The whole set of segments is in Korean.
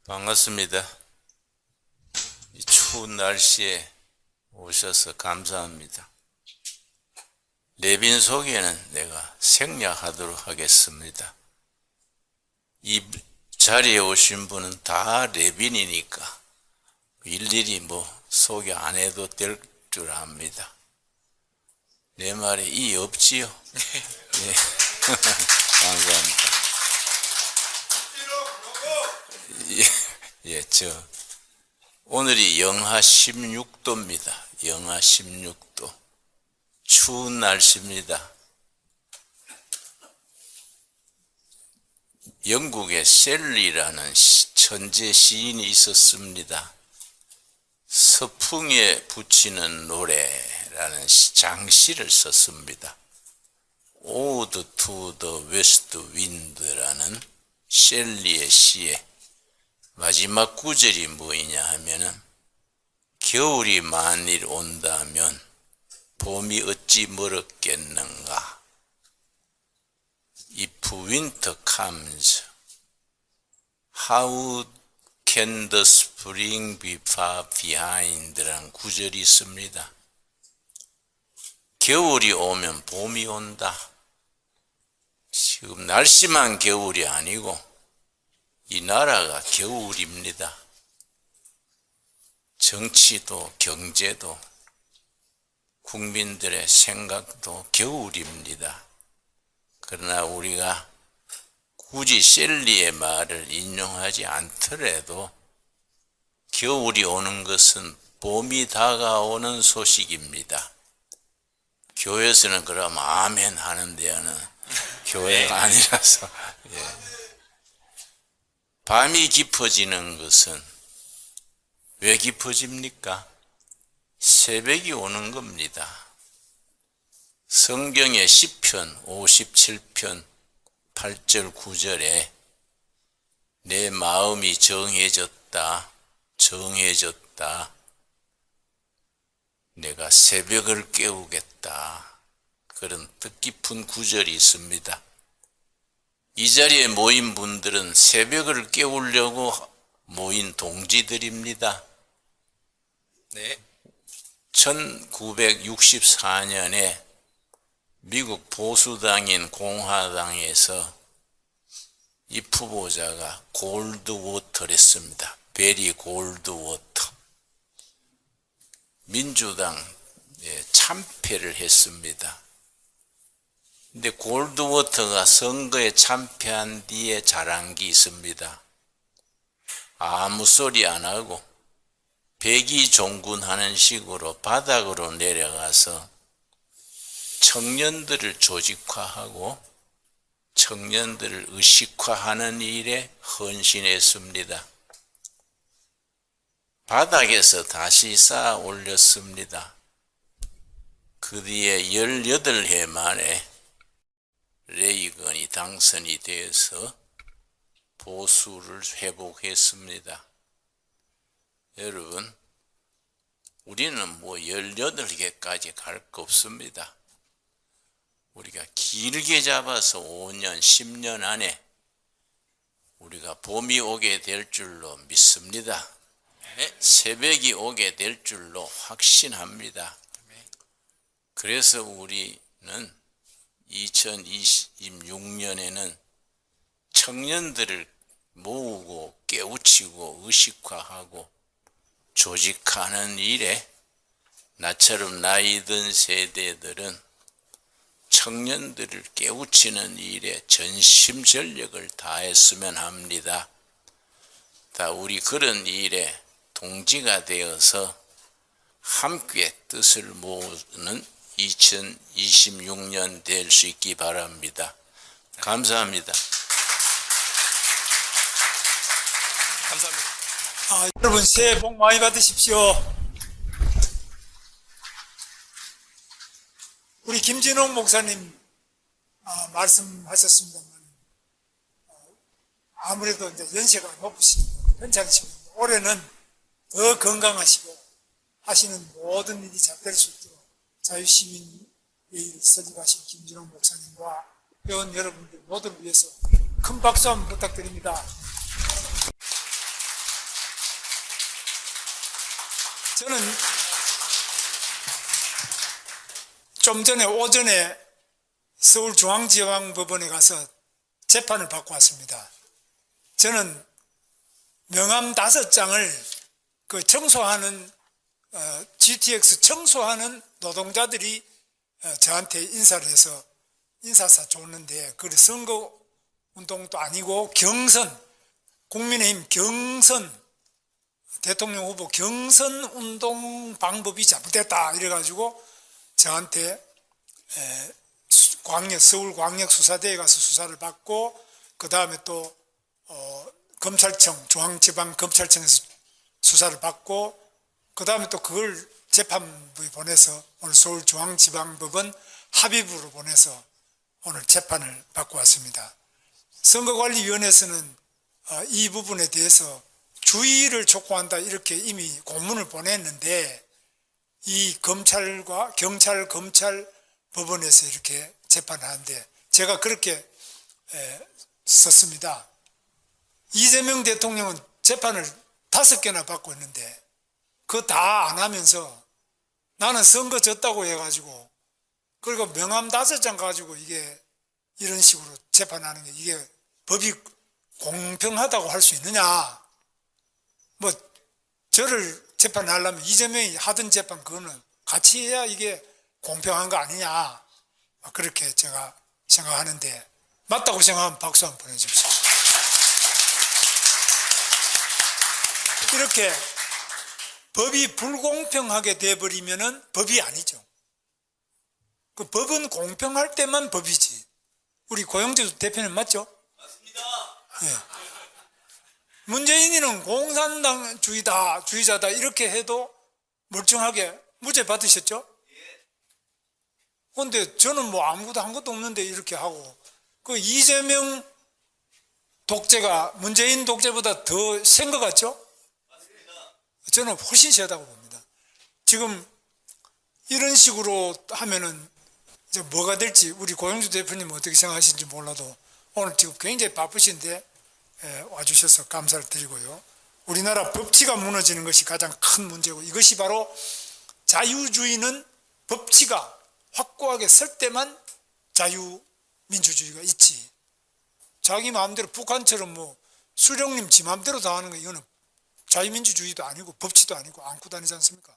반갑습니다. 이 추운 날씨에 오셔서 감사합니다. 레빈 소개는 내가 생략하도록 하겠습니다. 이 자리에 오신 분은 다 레빈이니까 일일이 소개 안 해도 될 줄 압니다. 내 말에 이 없지요? 네. 감사합니다. 오늘이 영하 16도입니다. 영하 16도. 추운 날씨입니다. 영국에 셀리라는 천재 시인이 있었습니다. 서풍에 붙이는 노래라는 장시를 썼습니다. Ode to the West Wind라는 셀리의 시에 마지막 구절이 뭐이냐 하면은 겨울이 만일 온다면 봄이 어찌 멀었겠는가. If winter comes, how can the spring be far behind라는 구절이 있습니다. 겨울이 오면 봄이 온다. 지금 날씨만 겨울이 아니고 이 나라가 겨울입니다. 정치도 경제도 국민들의 생각도 겨울입니다. 그러나 우리가 굳이 셀리의 말을 인용하지 않더라도 겨울이 오는 것은 봄이 다가오는 소식입니다. 교회에서는 그럼 아멘 하는 데는 교회가 아니라서 밤이 깊어지는 것은 왜 깊어집니까? 새벽이 오는 겁니다. 성경의 시편 57편 8절 9절에 내 마음이 정해졌다. 내가 새벽을 깨우겠다. 그런 뜻깊은 구절이 있습니다. 이 자리에 모인 분들은 새벽을 깨우려고 모인 동지들입니다. 네. 1964년에 미국 보수당인 공화당에서 이 후보자가 골드워터랬습니다. 베리 골드워터. 민주당에 참패를 했습니다. 근데 골드워터가 선거에 참패한 뒤에 잘한 게 있습니다. 아무 소리 안 하고 백의종군하는 식으로 바닥으로 내려가서 청년들을 조직화하고 청년들을 의식화하는 일에 헌신했습니다. 바닥에서 다시 쌓아 올렸습니다. 그 뒤에 18해 만에 레이건이 당선이 되어서 보수를 회복했습니다. 여러분, 우리는 18개까지 갈 거 없습니다. 우리가 길게 잡아서 5년, 10년 안에 우리가 봄이 오게 될 줄로 믿습니다. 새벽이 오게 될 줄로 확신합니다. 그래서 우리는 2026년에는 청년들을 모으고 깨우치고 의식화하고 조직하는 일에 나처럼 나이 든 세대들은 청년들을 깨우치는 일에 전심전력을 다했으면 합니다. 다 우리 그런 일에 동지가 되어서 함께 뜻을 모으는 2026년 될 수 있기 바랍니다. 감사합니다. 감사합니다. 여러분 새해 복 많이 받으십시오. 우리 김진홍 목사님 말씀하셨습니다만 아무래도 이제 연세가 높으시고 괜찮으시고 올해는 더 건강하시고 하시는 모든 일이 잘 될 수 있도록 자유시민회의를 설립하신 김진홍 목사님과 회원 여러분들 모두를 위해서 큰 박수 한번 부탁드립니다. 저는 좀 전에 오전에 서울중앙지방법원에 가서 재판을 받고 왔습니다. 저는 명함 5장을 그 청소하는 GTX 청소하는 노동자들이 저한테 인사를 해서 인사사 줬는데, 그 선거 운동도 아니고 경선, 국민의힘 경선, 대통령 후보 경선 운동 방법이 잘못됐다 이래가지고 저한테 서울광역수사대에 가서 수사를 받고, 그 다음에 또 검찰청, 중앙지방검찰청에서 수사를 받고, 그 다음에 또 그걸 재판부에 보내서 오늘 서울중앙지방법원 합의부로 보내서 오늘 재판을 받고 왔습니다. 선거관리위원회에서는 이 부분에 대해서 주의를 촉구한다 이렇게 이미 공문을 보냈는데, 이 검찰과 경찰, 검찰 법원에서 이렇게 재판을 하는데 제가 그렇게 썼습니다. 이재명 대통령은 재판을 5개나 받고 있는데 그거 다 안 하면서 나는 선거 졌다고 해가지고, 그리고 명함 5장 가지고 이게 이런 식으로 재판하는 게 이게 법이 공평하다고 할 수 있느냐. 뭐 저를 재판하려면 이재명이 하던 재판 그거는 같이 해야 이게 공평한 거 아니냐. 그렇게 제가 생각하는데, 맞다고 생각하면 박수 한번 보내주십시오. 이렇게 법이 불공평하게 돼버리면은 법이 아니죠. 그 법은 공평할 때만 법이지. 우리 고영재 대표님 맞죠? 맞습니다. 네. 문재인이는 공산당주의자다 이렇게 해도 멀쩡하게 무죄 받으셨죠? 그런데 저는 뭐 아무것도 한 것도 없는데 이렇게 하고, 그 이재명 독재가 문재인 독재보다 더 센 것 같죠? 저는 훨씬 세다고 봅니다. 지금 이런 식으로 하면은 이제 뭐가 될지 우리 고영주 대표님 어떻게 생각하시는지 몰라도 오늘 지금 굉장히 바쁘신데 와주셔서 감사를 드리고요. 우리나라 법치가 무너지는 것이 가장 큰 문제고, 이것이 바로 자유주의는 법치가 확고하게 설 때만 자유민주주의가 있지, 자기 마음대로 북한처럼 뭐 수령님 지 마음대로 다 하는 거, 이거는 자유민주주의도 아니고 법치도 아니고 안고 다니지 않습니까?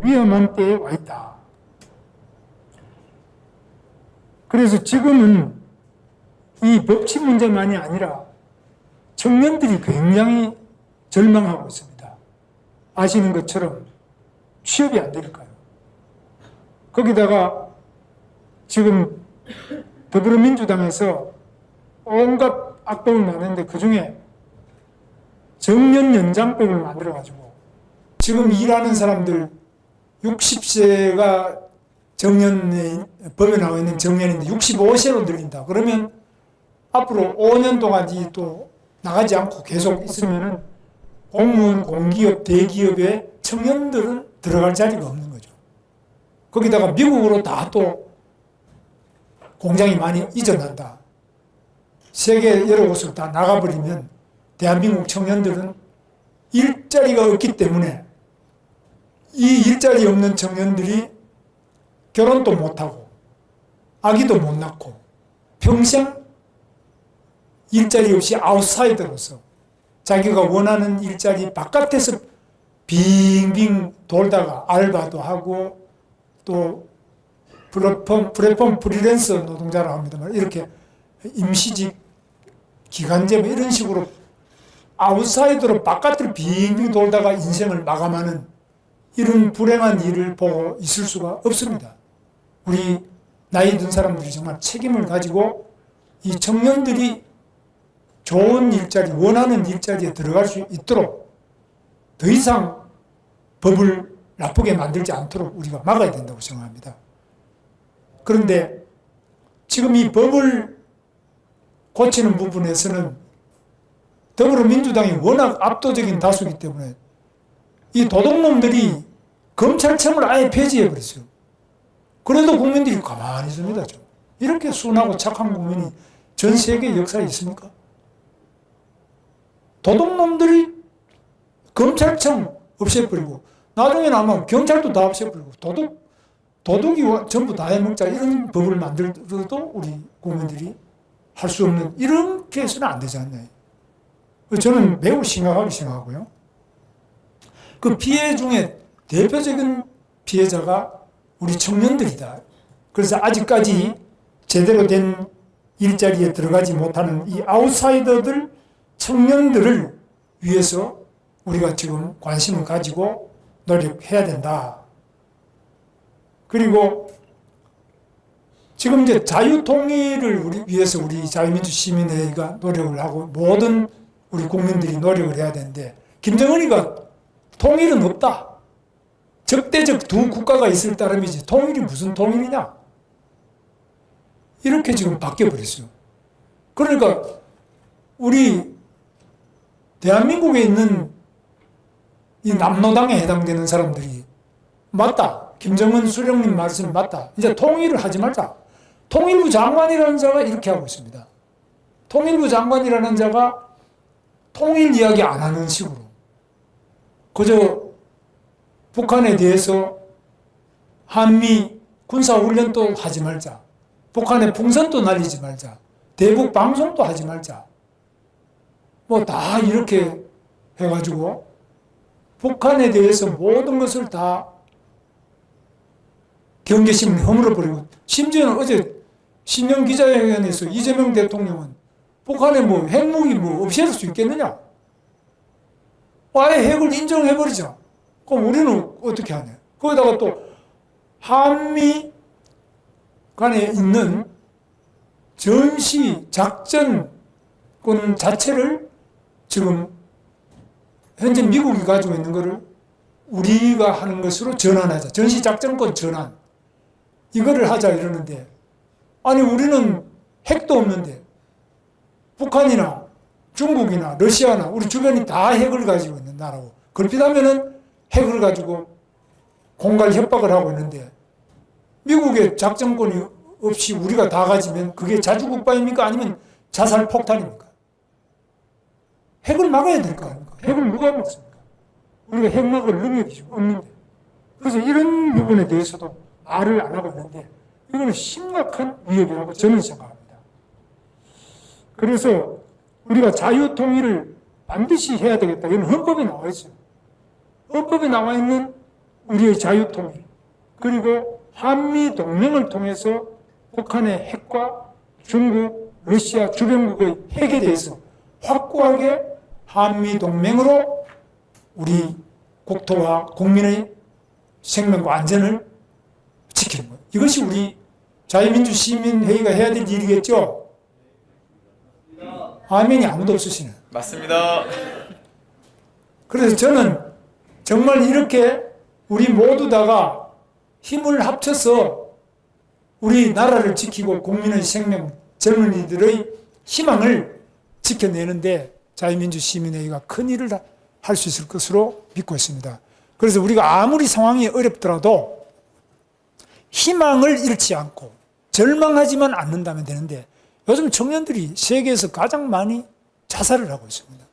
위험한 때에 와 있다. 그래서 지금은 이 법치 문제만이 아니라 청년들이 굉장히 절망하고 있습니다. 아시는 것처럼 취업이 안 될까요? 거기다가 지금 더불어민주당에서 온갖 악법을 만드는데 그중에 정년 연장법을 만들어가지고 지금 일하는 사람들 60세가 정년에 법에 나와 있는 정년인데 65세로 늘린다. 그러면 앞으로 5년 동안 또 나가지 않고 계속 있으면은 공무원, 공기업, 대기업에 청년들은 들어갈 자리가 없는 거죠. 거기다가 미국으로 다 또 공장이 많이 이전한다. 세계 여러 곳으로 다 나가버리면 대한민국 청년들은 일자리가 없기 때문에 이 일자리 없는 청년들이 결혼도 못하고 아기도 못 낳고 평생 일자리 없이 아웃사이더로서 자기가 원하는 일자리 바깥에서 빙빙 돌다가 알바도 하고 또 플랫폼 프리랜서 노동자라고 합니다만 이렇게 임시직, 기간제 뭐 이런 식으로 아웃사이더로 바깥을 빙빙 돌다가 인생을 마감하는 이런 불행한 일을 보고 있을 수가 없습니다. 우리 나이 든 사람들이 정말 책임을 가지고 이 청년들이 좋은 일자리, 원하는 일자리에 들어갈 수 있도록 더 이상 법을 나쁘게 만들지 않도록 우리가 막아야 된다고 생각합니다. 그런데 지금 이 법을 고치는 부분에서는 더불어민주당이 워낙 압도적인 다수이기 때문에 이 도둑놈들이 검찰청을 아예 폐지해버렸어요. 그래도 국민들이 가만히 있습니다. 이렇게 순하고 착한 국민이 전 세계 역사에 있습니까? 도둑놈들이 검찰청 없애버리고 나중에는 아마 경찰도 다 없애버리고 도둑이 전부 다 해먹자 이런 법을 만들어도 우리 국민들이 할 수 없는 이렇게 해서는 안 되지 않나요? 저는 매우 심각하게 생각하고요. 그 피해 중에 대표적인 피해자가 우리 청년들이다. 그래서 아직까지 제대로 된 일자리에 들어가지 못하는 이 아웃사이더들, 청년들을 위해서 우리가 지금 관심을 가지고 노력해야 된다. 그리고 지금 이제 자유통일을 위해서 우리 자유민주시민회의가 노력을 하고 모든 우리 국민들이 노력을 해야 되는데 김정은이가 통일은 없다. 적대적 두 국가가 있을 따름이지 통일이 무슨 통일이냐. 이렇게 지금 바뀌어버렸어요. 그러니까 우리 대한민국에 있는 이 남노당에 해당되는 사람들이 맞다. 김정은 수령님 말씀이 맞다. 이제 통일을 하지 말자. 통일부 장관이라는 자가 이렇게 하고 있습니다. 통일부 장관이라는 자가 통일 이야기 안 하는 식으로 그저 북한에 대해서 한미 군사훈련도 하지 말자. 북한에 풍선도 날리지 말자. 대북 방송도 하지 말자. 뭐 다 이렇게 해가지고 북한에 대해서 모든 것을 다 경계심을 허물어버리고 심지어는 어제 신년 기자회견에서 이재명 대통령은 북한에 뭐 핵무기 뭐 없앨 수 있겠느냐? 아예 핵을 인정해버리자. 그럼 우리는 어떻게 하냐? 거기다가 또 한미 간에 있는 전시 작전권 자체를 지금 현재 미국이 가지고 있는 것을 우리가 하는 것으로 전환하자. 전시 작전권 전환. 이거를 하자 이러는데 아니 우리는 핵도 없는데 북한이나 중국이나 러시아나 우리 주변이 다 핵을 가지고 있는 나라고 걸핏하면은 핵을 가지고 공갈 협박을 하고 있는데 미국의 작전권이 없이 우리가 다 가지면 그게 자주국방입니까? 아니면 자살 폭탄입니까? 핵을 막아야 될 거 아닙니까? 핵을 누가 막습니까? 우리가 핵 막을 능력이 없는데. 그래서 이런 부분에 대해서도 말을 안 하고 있는데 이거는 심각한 위협이라고 저는 생각합니다. 그래서 우리가 자유통일을 반드시 해야 되겠다. 이건 헌법에 나와 있어요. 헌법에 나와 있는 우리의 자유통일 그리고 한미동맹을 통해서 북한의 핵과 중국, 러시아 주변국의 핵에 대해서 확고하게 한미동맹으로 우리 국토와 국민의 생명과 안전을 지키는 거예요. 이것이 우리 자유민주시민회의가 해야 될 일이겠죠? 아멘이 아무도 없으시네. 맞습니다. 그래서 저는 정말 이렇게 우리 모두 다가 힘을 합쳐서 우리 나라를 지키고 국민의 생명, 젊은이들의 희망을 지켜내는데 자유민주시민회의가 큰 일을 할 수 있을 것으로 믿고 있습니다. 그래서 우리가 아무리 상황이 어렵더라도 희망을 잃지 않고 절망하지만 않는다면 되는데 요즘 청년들이 세계에서 가장 많이 자살을 하고 있습니다.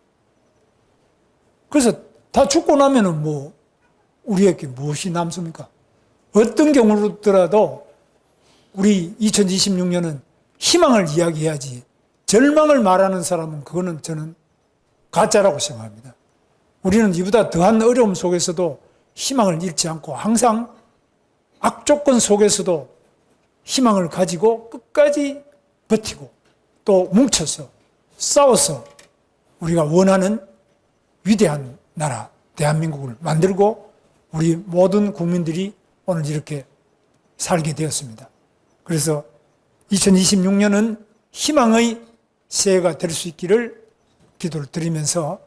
그래서 다 죽고 나면은 뭐 우리에게 무엇이 남습니까? 어떤 경우더라도 우리 2026년은 희망을 이야기해야지 절망을 말하는 사람은 그거는 저는 가짜라고 생각합니다. 우리는 이보다 더한 어려움 속에서도 희망을 잃지 않고 항상 악조건 속에서도 희망을 가지고 끝까지 버티고 또 뭉쳐서 싸워서 우리가 원하는 위대한 나라 대한민국을 만들고 우리 모든 국민들이 오늘 이렇게 살게 되었습니다. 그래서 2026년은 희망의 새해가 될 수 있기를 기도를 드리면서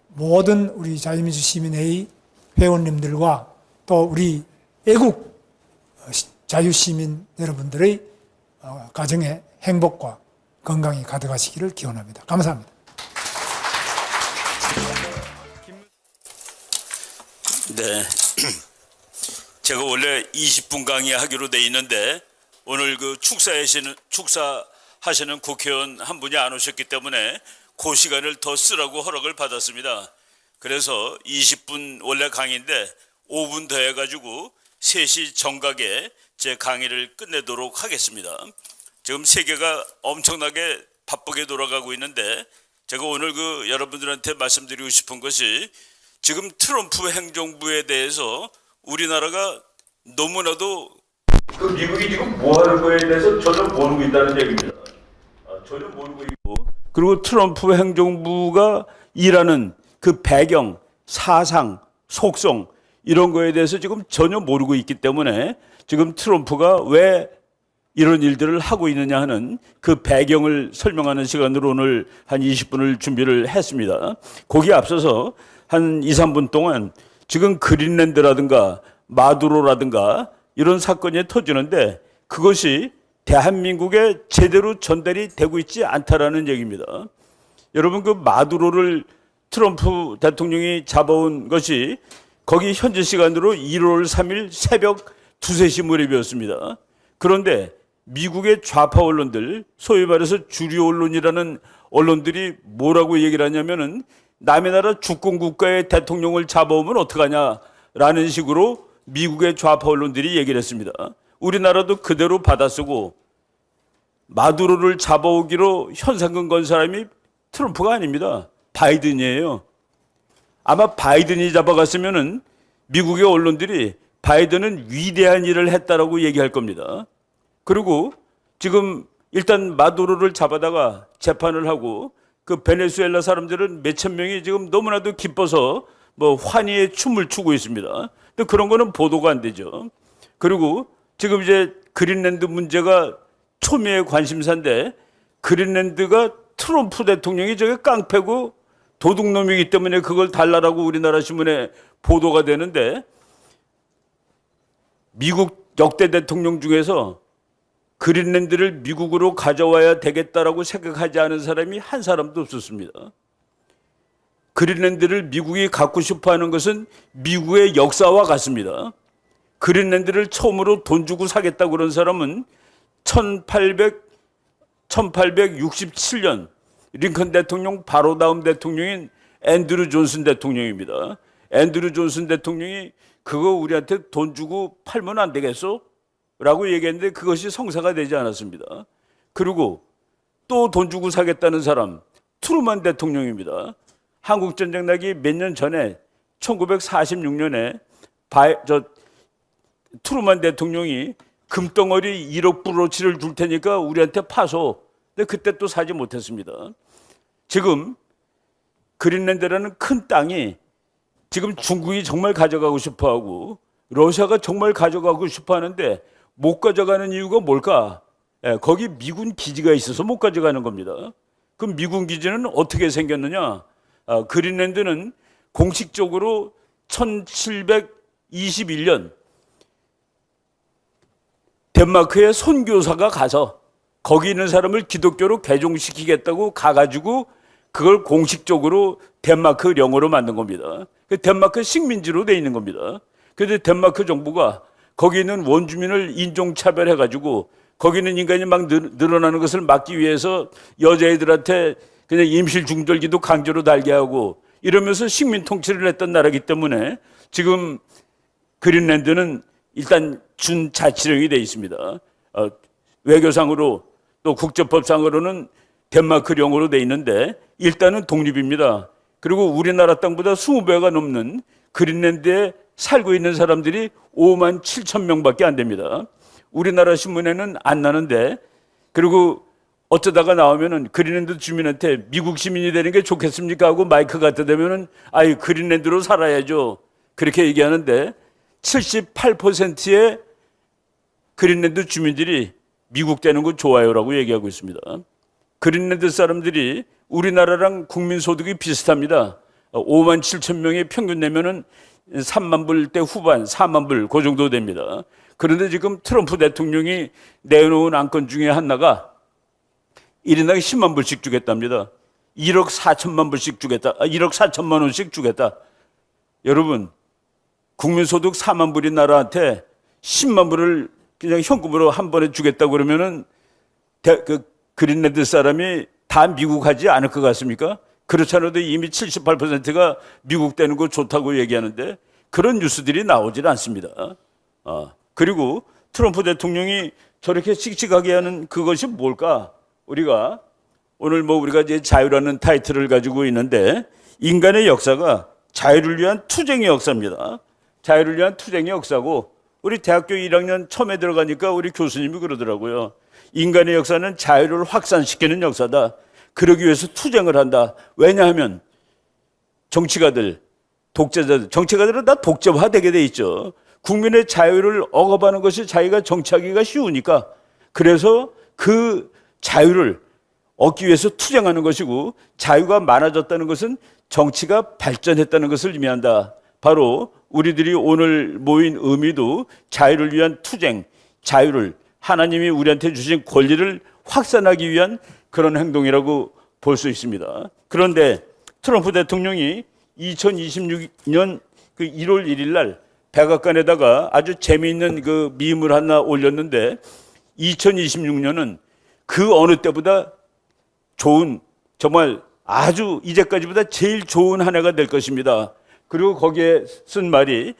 모든 우리 자유민주시민회의 회원님들과 또 우리 애국 자유시민 여러분들의 가정에 행복과 건강이 가득하시기를 기원합니다. 감사합니다. 네. 제가 원래 20분 강의하기로 돼 있는데 오늘 그 축사하시는 국회의원 한 분이 안 오셨기 때문에 그 시간을 더 쓰라고 허락을 받았습니다. 그래서 20분 원래 강의인데 5분 더 해가지고 3시 정각에 제 강의를 끝내도록 하겠습니다. 지금 세계가 엄청나게 바쁘게 돌아가고 있는데 제가 오늘 여러분들한테 말씀드리고 싶은 것이 지금 트럼프 행정부에 대해서 우리나라가 너무나도 미국이 지금 뭐 하는 거에 대해서 전혀 모르고 있다는 얘기입니다. 전혀 모르고 있고, 그리고 트럼프 행정부가 일하는 그 배경, 사상, 속성 이런 거에 대해서 지금 전혀 모르고 있기 때문에 지금 트럼프가 왜 이런 일들을 하고 있느냐 하는 그 배경을 설명하는 시간으로 오늘 한 20분을 준비를 했습니다. 거기에 앞서서 한 2, 3분 동안 지금 그린랜드라든가 마두로라든가 이런 사건이 터지는데 그것이 대한민국에 제대로 전달이 되고 있지 않다라는 얘기입니다. 여러분, 그 마두로를 트럼프 대통령이 잡아온 것이 거기 현지 시간으로 1월 3일 새벽 2, 3시 무렵이었습니다. 그런데 미국의 좌파 언론들, 소위 말해서 주류 언론이라는 언론들이 뭐라고 얘기를 하냐면은 남의 나라 주권 국가의 대통령을 잡아오면 어떡하냐라는 식으로 미국의 좌파 언론들이 얘기를 했습니다. 우리나라도 그대로 받아쓰고 마두로를 잡아오기로 현상금 건 사람이 트럼프가 아닙니다. 바이든이에요. 아마 바이든이 잡아갔으면은 미국의 언론들이 바이든은 위대한 일을 했다라고 얘기할 겁니다. 그리고 지금 일단 마두로를 잡아다가 재판을 하고 그 베네수엘라 사람들은 몇천 명이 지금 너무나도 기뻐서 뭐 환희의 춤을 추고 있습니다. 근데 그런 거는 보도가 안 되죠. 그리고 지금 이제 그린랜드 문제가 초미의 관심사인데 그린랜드가 트럼프 대통령이 저게 깡패고 도둑놈이기 때문에 그걸 달라라고 우리나라 신문에 보도가 되는데 미국 역대 대통령 중에서 그린랜드를 미국으로 가져와야 되겠다라고 생각하지 않은 사람이 한 사람도 없었습니다. 그린랜드를 미국이 갖고 싶어하는 것은 미국의 역사와 같습니다. 그린랜드를 처음으로 돈 주고 사겠다고 그런 사람은 1867년 링컨 대통령 바로 다음 대통령인 앤드류 존슨 대통령입니다. 앤드류 존슨 대통령이 그거 우리한테 돈 주고 팔면 안 되겠어? 라고 얘기했는데 그것이 성사가 되지 않았습니다. 그리고 또 돈 주고 사겠다는 사람 트루만 대통령입니다. 한국전쟁 나기 몇 년 전에 1946년에 트루만 대통령이 금덩어리 1억 불어치를 줄 테니까 우리한테 파소. 근데 그때 또 사지 못했습니다. 지금 그린랜드라는 큰 땅이 지금 중국이 정말 가져가고 싶어하고 러시아가 정말 가져가고 싶어하는데 못 가져가는 이유가 뭘까? 거기 미군 기지가 있어서 못 가져가는 겁니다. 그럼 미군 기지는 어떻게 생겼느냐? 그린랜드는 공식적으로 1721년 덴마크의 선교사가 가서 거기 있는 사람을 기독교로 개종시키겠다고 가가지고 그걸 공식적으로 덴마크 영어로 만든 겁니다. 덴마크 식민지로 돼 있는 겁니다. 그런데 덴마크 정부가 거기 있는 원주민을 인종차별해가지고 거기 있는 인간이 막 늘어나는 것을 막기 위해서 여자애들한테 그냥 임실 중절기도 강제로 달게 하고 이러면서 식민 통치를 했던 나라이기 때문에 지금 그린랜드는 일단 준자치령이 돼 있습니다. 외교상으로 또 국제법상으로는 덴마크령으로 돼 있는데 일단은 독립입니다. 그리고 우리나라 땅보다 20배가 넘는 그린랜드에 살고 있는 사람들이 5만 7천 명밖에 안 됩니다. 우리나라 신문에는 안 나는데 그리고 어쩌다가 나오면은 그린랜드 주민한테 미국 시민이 되는 게 좋겠습니까 하고 마이크 갖다 대면은 아이 그린랜드로 살아야죠. 그렇게 얘기하는데 78%의 그린랜드 주민들이 미국 되는 거 좋아요라고 얘기하고 있습니다. 그린랜드 사람들이 우리나라랑 국민소득이 비슷합니다. 5만 7천 명이 평균 내면은 3만 불대 후반, 4만 불 그 정도 됩니다. 그런데 지금 트럼프 대통령이 내놓은 안건 중에 하나가 1인당 10만 불씩 주겠답니다. 1억 4천만 불씩 주겠다. 1억 4천만 원씩 주겠다. 여러분, 국민소득 4만 불인 나라한테 10만 불을 그냥 현금으로 한 번에 주겠다고 그러면은 그린랜드 사람이 다 미국 하지 않을 것 같습니까? 그렇지 않아도 이미 78%가 미국 되는 거 좋다고 얘기하는데 그런 뉴스들이 나오질 않습니다. 그리고 트럼프 대통령이 저렇게 씩씩하게 하는 그것이 뭘까? 우리가 오늘 우리가 이제 자유라는 타이틀을 가지고 있는데 인간의 역사가 자유를 위한 투쟁의 역사입니다. 자유를 위한 투쟁의 역사고 우리 대학교 1학년 처음에 들어가니까 우리 교수님이 그러더라고요. 인간의 역사는 자유를 확산시키는 역사다. 그러기 위해서 투쟁을 한다. 왜냐하면 정치가들, 독재자들, 정치가들은 다 독재화되게 돼 있죠. 국민의 자유를 억압하는 것이 자기가 정치하기가 쉬우니까 그래서 그 자유를 얻기 위해서 투쟁하는 것이고 자유가 많아졌다는 것은 정치가 발전했다는 것을 의미한다. 바로 우리들이 오늘 모인 의미도 자유를 위한 투쟁, 자유를 하나님이 우리한테 주신 권리를 확산하기 위한 그런 행동이라고 볼 수 있습니다. 그런데 트럼프 대통령이 2026년 그 1월 1일 날 백악관에다가 아주 재미있는 그 밈을 하나 올렸는데 2026년은 그 어느 때보다 좋은 정말 아주 이제까지보다 제일 좋은 한 해가 될 것입니다. 그리고 거기에 쓴 말이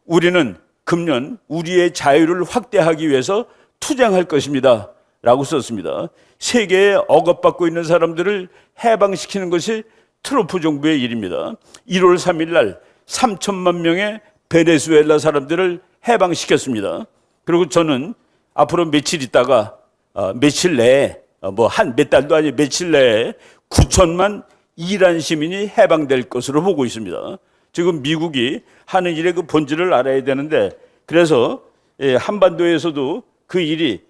우리는 금년 우리의 자유를 확대하기 위해서 투쟁할 것입니다 라고 썼습니다. 세계에 억압받고 있는 사람들을 해방시키는 것이 트럼프 정부의 일입니다. 1월 3일 날 3천만 명의 베네수엘라 사람들을 해방시켰습니다. 그리고 저는 앞으로 며칠 있다가 며칠 내에 몇 달도 아니고 며칠 내에 9천만 이란 시민이 해방될 것으로 보고 있습니다. 지금 미국이 하는 일의 그 본질을 알아야 되는데 그래서 한반도에서도 그 일이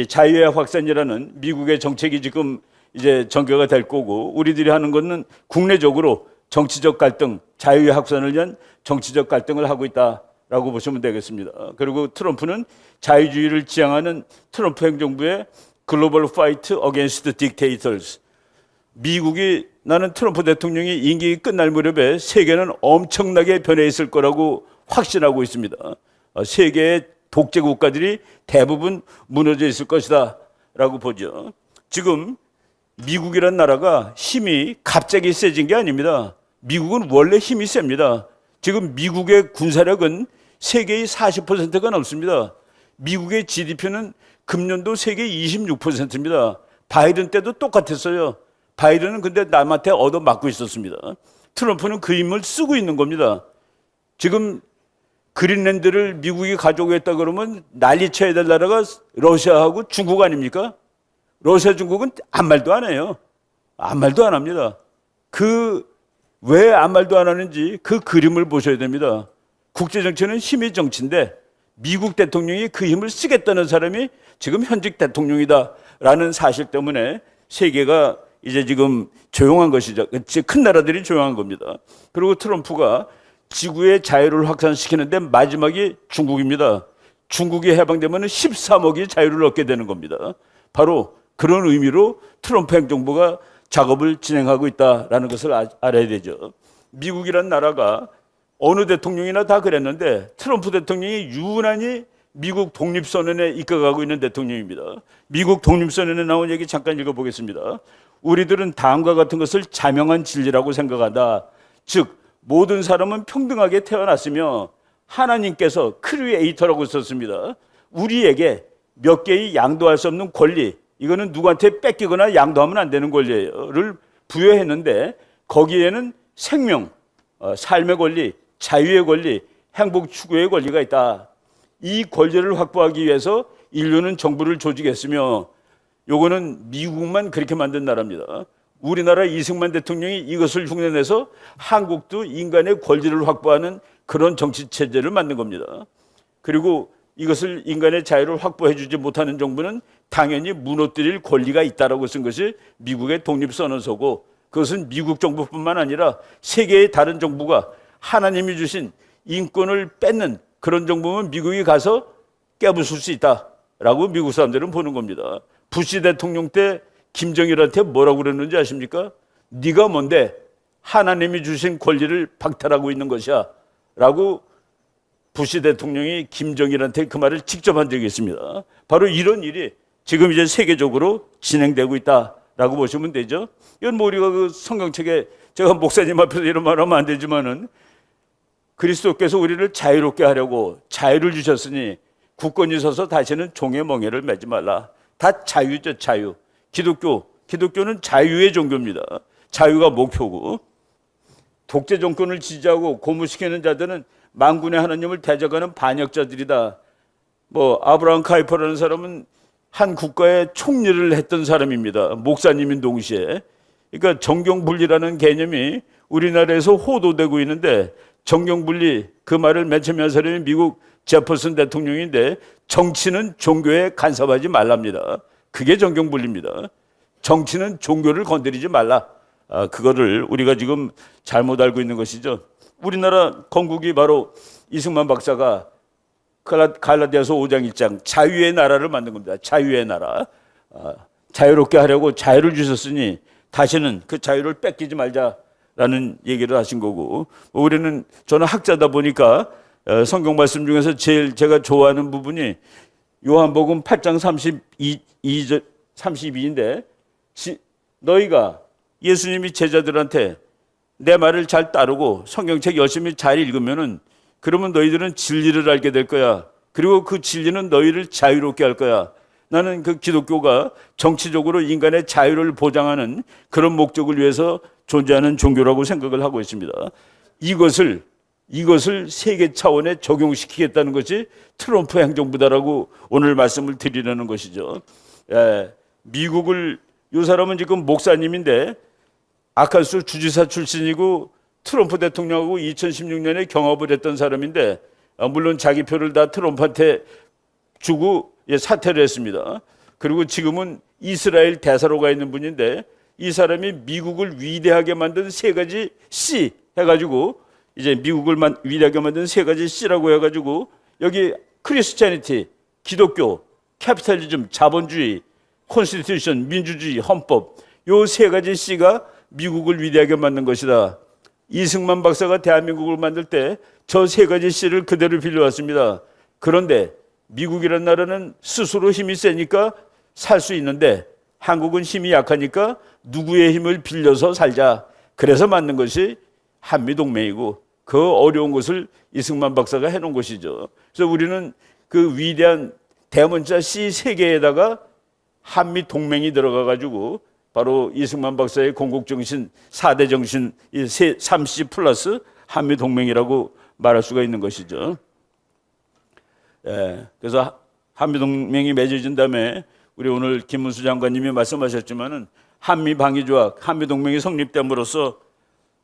자유의 확산이라는 미국의 정책이 지금 이제 전개가 될 거고 우리들이 하는 것은 국내적으로 정치적 갈등, 자유의 확산을 위한 정치적 갈등을 하고 있다라고 보시면 되겠습니다. 그리고 트럼프는 자유주의를 지향하는 트럼프 행정부의 글로벌 파이트 어게인스트 딕테이터스. 미국이 나는 트럼프 대통령이 임기 끝날 무렵에 세계는 엄청나게 변해 있을 거라고 확신하고 있습니다. 세계의 독재 국가들이 대부분 무너져 있을 것이다 라고 보죠. 지금 미국이란 나라가 힘이 갑자기 세진 게 아닙니다. 미국은 원래 힘이 셉니다. 지금 미국의 군사력은 세계의 40%가 넘습니다. 미국의 GDP는 금년도 세계 26%입니다. 바이든 때도 똑같았어요. 바이든은 근데 남한테 얻어맞고 있었습니다. 트럼프는 그 힘을 쓰고 있는 겁니다. 지금 그린랜드를 미국이 가져오겠다 그러면 난리 쳐야 될 나라가 러시아하고 중국 아닙니까? 러시아, 중국은 아무 말도 안 해요. 아무 말도 안 합니다. 왜 아무 말도 안 하는지 그 그림을 보셔야 됩니다. 국제정치는 힘의 정치인데 미국 대통령이 그 힘을 쓰겠다는 사람이 지금 현직 대통령이다라는 사실 때문에 세계가 이제 지금 조용한 것이죠. 큰 나라들이 조용한 겁니다. 그리고 트럼프가 지구의 자유를 확산시키는데 마지막이 중국입니다. 중국이 해방되면 13억이 자유를 얻게 되는 겁니다. 바로 그런 의미로 트럼프 행정부가 작업을 진행하고 있다는 것을 알아야 되죠. 미국이란 나라가 어느 대통령이나 다 그랬는데 트럼프 대통령이 유난히 미국 독립선언에 이끌어가고 있는 대통령입니다. 미국 독립선언에 나온 얘기 잠깐 읽어보겠습니다. 우리들은 다음과 같은 것을 자명한 진리라고 생각한다. 즉 모든 사람은 평등하게 태어났으며 하나님께서 크리에이터라고 썼습니다. 우리에게 몇 개의 양도할 수 없는 권리, 이거는 누구한테 뺏기거나 양도하면 안 되는 권리를 부여했는데 거기에는 생명, 삶의 권리, 자유의 권리, 행복 추구의 권리가 있다. 이 권리를 확보하기 위해서 인류는 정부를 조직했으며 요거는 미국만 그렇게 만든 나라입니다. 우리나라 이승만 대통령이 이것을 흉내내서 한국도 인간의 권리를 확보하는 그런 정치체제를 만든 겁니다. 그리고 이것을 인간의 자유를 확보해 주지 못하는 정부는 당연히 무너뜨릴 권리가 있다라고 쓴 것이 미국의 독립선언서고 그것은 미국 정부뿐만 아니라 세계의 다른 정부가 하나님이 주신 인권을 뺏는 그런 정부면 미국이 가서 깨부술 수 있다라고 미국 사람들은 보는 겁니다. 부시 대통령 때 김정일한테 뭐라고 그랬는지 아십니까? 네가 뭔데 하나님이 주신 권리를 박탈하고 있는 것이야 라고 부시 대통령이 김정일한테 그 말을 직접 한 적이 있습니다. 바로 이런 일이 지금 이제 세계적으로 진행되고 있다라고 보시면 되죠. 이건 우리가 그 성경책에 제가 목사님 앞에서 이런 말 하면 안 되지만은 그리스도께서 우리를 자유롭게 하려고 자유를 주셨으니 굳건히 서서 다시는 종의 멍에를 매지 말라. 다 자유죠, 자유. 기독교는 자유의 종교입니다. 자유가 목표고, 독재 정권을 지지하고 고무시키는 자들은 만군의 하나님을 대적하는 반역자들이다. 아브라함 카이퍼라는 사람은 한 국가의 총리를 했던 사람입니다. 목사님인 동시에. 그러니까 정경분리라는 개념이 우리나라에서 호도되고 있는데, 정경분리, 그 말을 맨 처음에 한 사람이 미국 제퍼슨 대통령인데, 정치는 종교에 간섭하지 말랍니다. 그게 정경분리입니다. 정치는 종교를 건드리지 말라. 그거를 우리가 지금 잘못 알고 있는 것이죠. 우리나라 건국이 바로 이승만 박사가 갈라디아서 5장 1장 자유의 나라를 만든 겁니다. 자유의 나라. 자유롭게 하려고 자유를 주셨으니 다시는 그 자유를 뺏기지 말자라는 얘기를 하신 거고, 저는 학자다 보니까 성경 말씀 중에서 제일 제가 좋아하는 부분이 요한복음 8장 32인데, 너희가 예수님이 제자들한테 내 말을 잘 따르고 성경책 열심히 잘 읽으면은 그러면 너희들은 진리를 알게 될 거야. 그리고 그 진리는 너희를 자유롭게 할 거야. 나는 그 기독교가 정치적으로 인간의 자유를 보장하는 그런 목적을 위해서 존재하는 종교라고 생각을 하고 있습니다. 이것을 세계 차원에 적용시키겠다는 것이 트럼프 행정부다라고 오늘 말씀을 드리려는 것이죠. 이 사람은 지금 목사님인데 아카스 주지사 출신이고 트럼프 대통령하고 2016년에 경합을 했던 사람인데, 물론 자기 표를 다 트럼프한테 주고 사퇴를 했습니다. 그리고 지금은 이스라엘 대사로 가 있는 분인데, 이 사람이 미국을 위대하게 만든 세 가지 C 해가지고, 이제 미국을 위대하게 만든 세 가지 C라고 해가지고, 여기 크리스티애니티, 기독교, 캐피탈리즘, 자본주의, 콘스티튜션, 민주주의, 헌법, 요 세 가지 C가 미국을 위대하게 만든 것이다. 이승만 박사가 대한민국을 만들 때 저 세 가지 C를 그대로 빌려왔습니다. 그런데 미국이라는 나라는 스스로 힘이 세니까 살 수 있는데, 한국은 힘이 약하니까 누구의 힘을 빌려서 살자. 그래서 만든 것이 한미동맹이고, 그 어려운 것을 이승만 박사가 해놓은 것이죠. 그래서 우리는 그 위대한 대문자 C 세 개에다가 한미동맹이 들어가가지고 바로 이승만 박사의 건국정신, 4대 정신, 3C 플러스 한미동맹이라고 말할 수가 있는 것이죠. 그래서 한미동맹이 맺어진 다음에 우리 오늘 김문수 장관님이 말씀하셨지만은 한미방위조약, 한미동맹이 성립됨으로써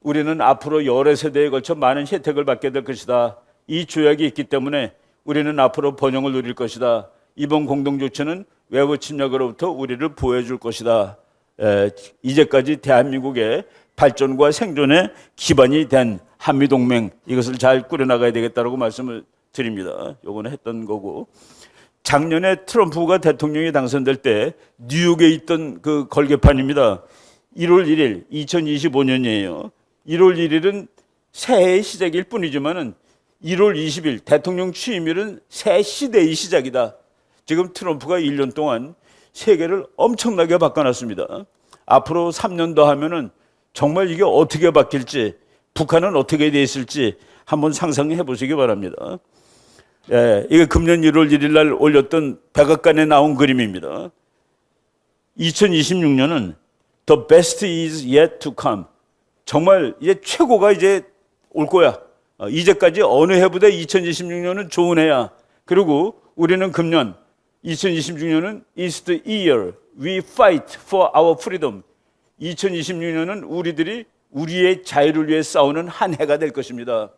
우리는 앞으로 여러 세대에 걸쳐 많은 혜택을 받게 될 것이다. 이 조약이 있기 때문에 우리는 앞으로 번영을 누릴 것이다. 이번 공동조치는 외부 침략으로부터 우리를 보호해 줄 것이다. 이제까지 대한민국의 발전과 생존의 기반이 된 한미동맹, 이것을 잘 꾸려나가야 되겠다고 말씀을 드립니다. 요거는 했던 거고, 작년에 트럼프가 대통령이 당선될 때 뉴욕에 있던 그 걸개판입니다. 1월 1일 2025년이에요. 1월 1일은 새해의 시작일 뿐이지만은 1월 20일 대통령 취임일은 새 시대의 시작이다. 지금 트럼프가 1년 동안 세계를 엄청나게 바꿔놨습니다. 앞으로 3년 더 하면은 정말 이게 어떻게 바뀔지, 북한은 어떻게 돼 있을지 한번 상상해 보시기 바랍니다. 이게 금년 1월 1일 날 올렸던 백악관에 나온 그림입니다. 2026년은 The best is yet to come. 정말 이제 최고가 이제 올 거야. 이제까지 어느 해보다 2026년은 좋은 해야. 그리고 우리는 금년 2026년은 is the year we fight for our freedom. 2026년은 우리들이 우리의 자유를 위해 싸우는 한 해가 될 것입니다.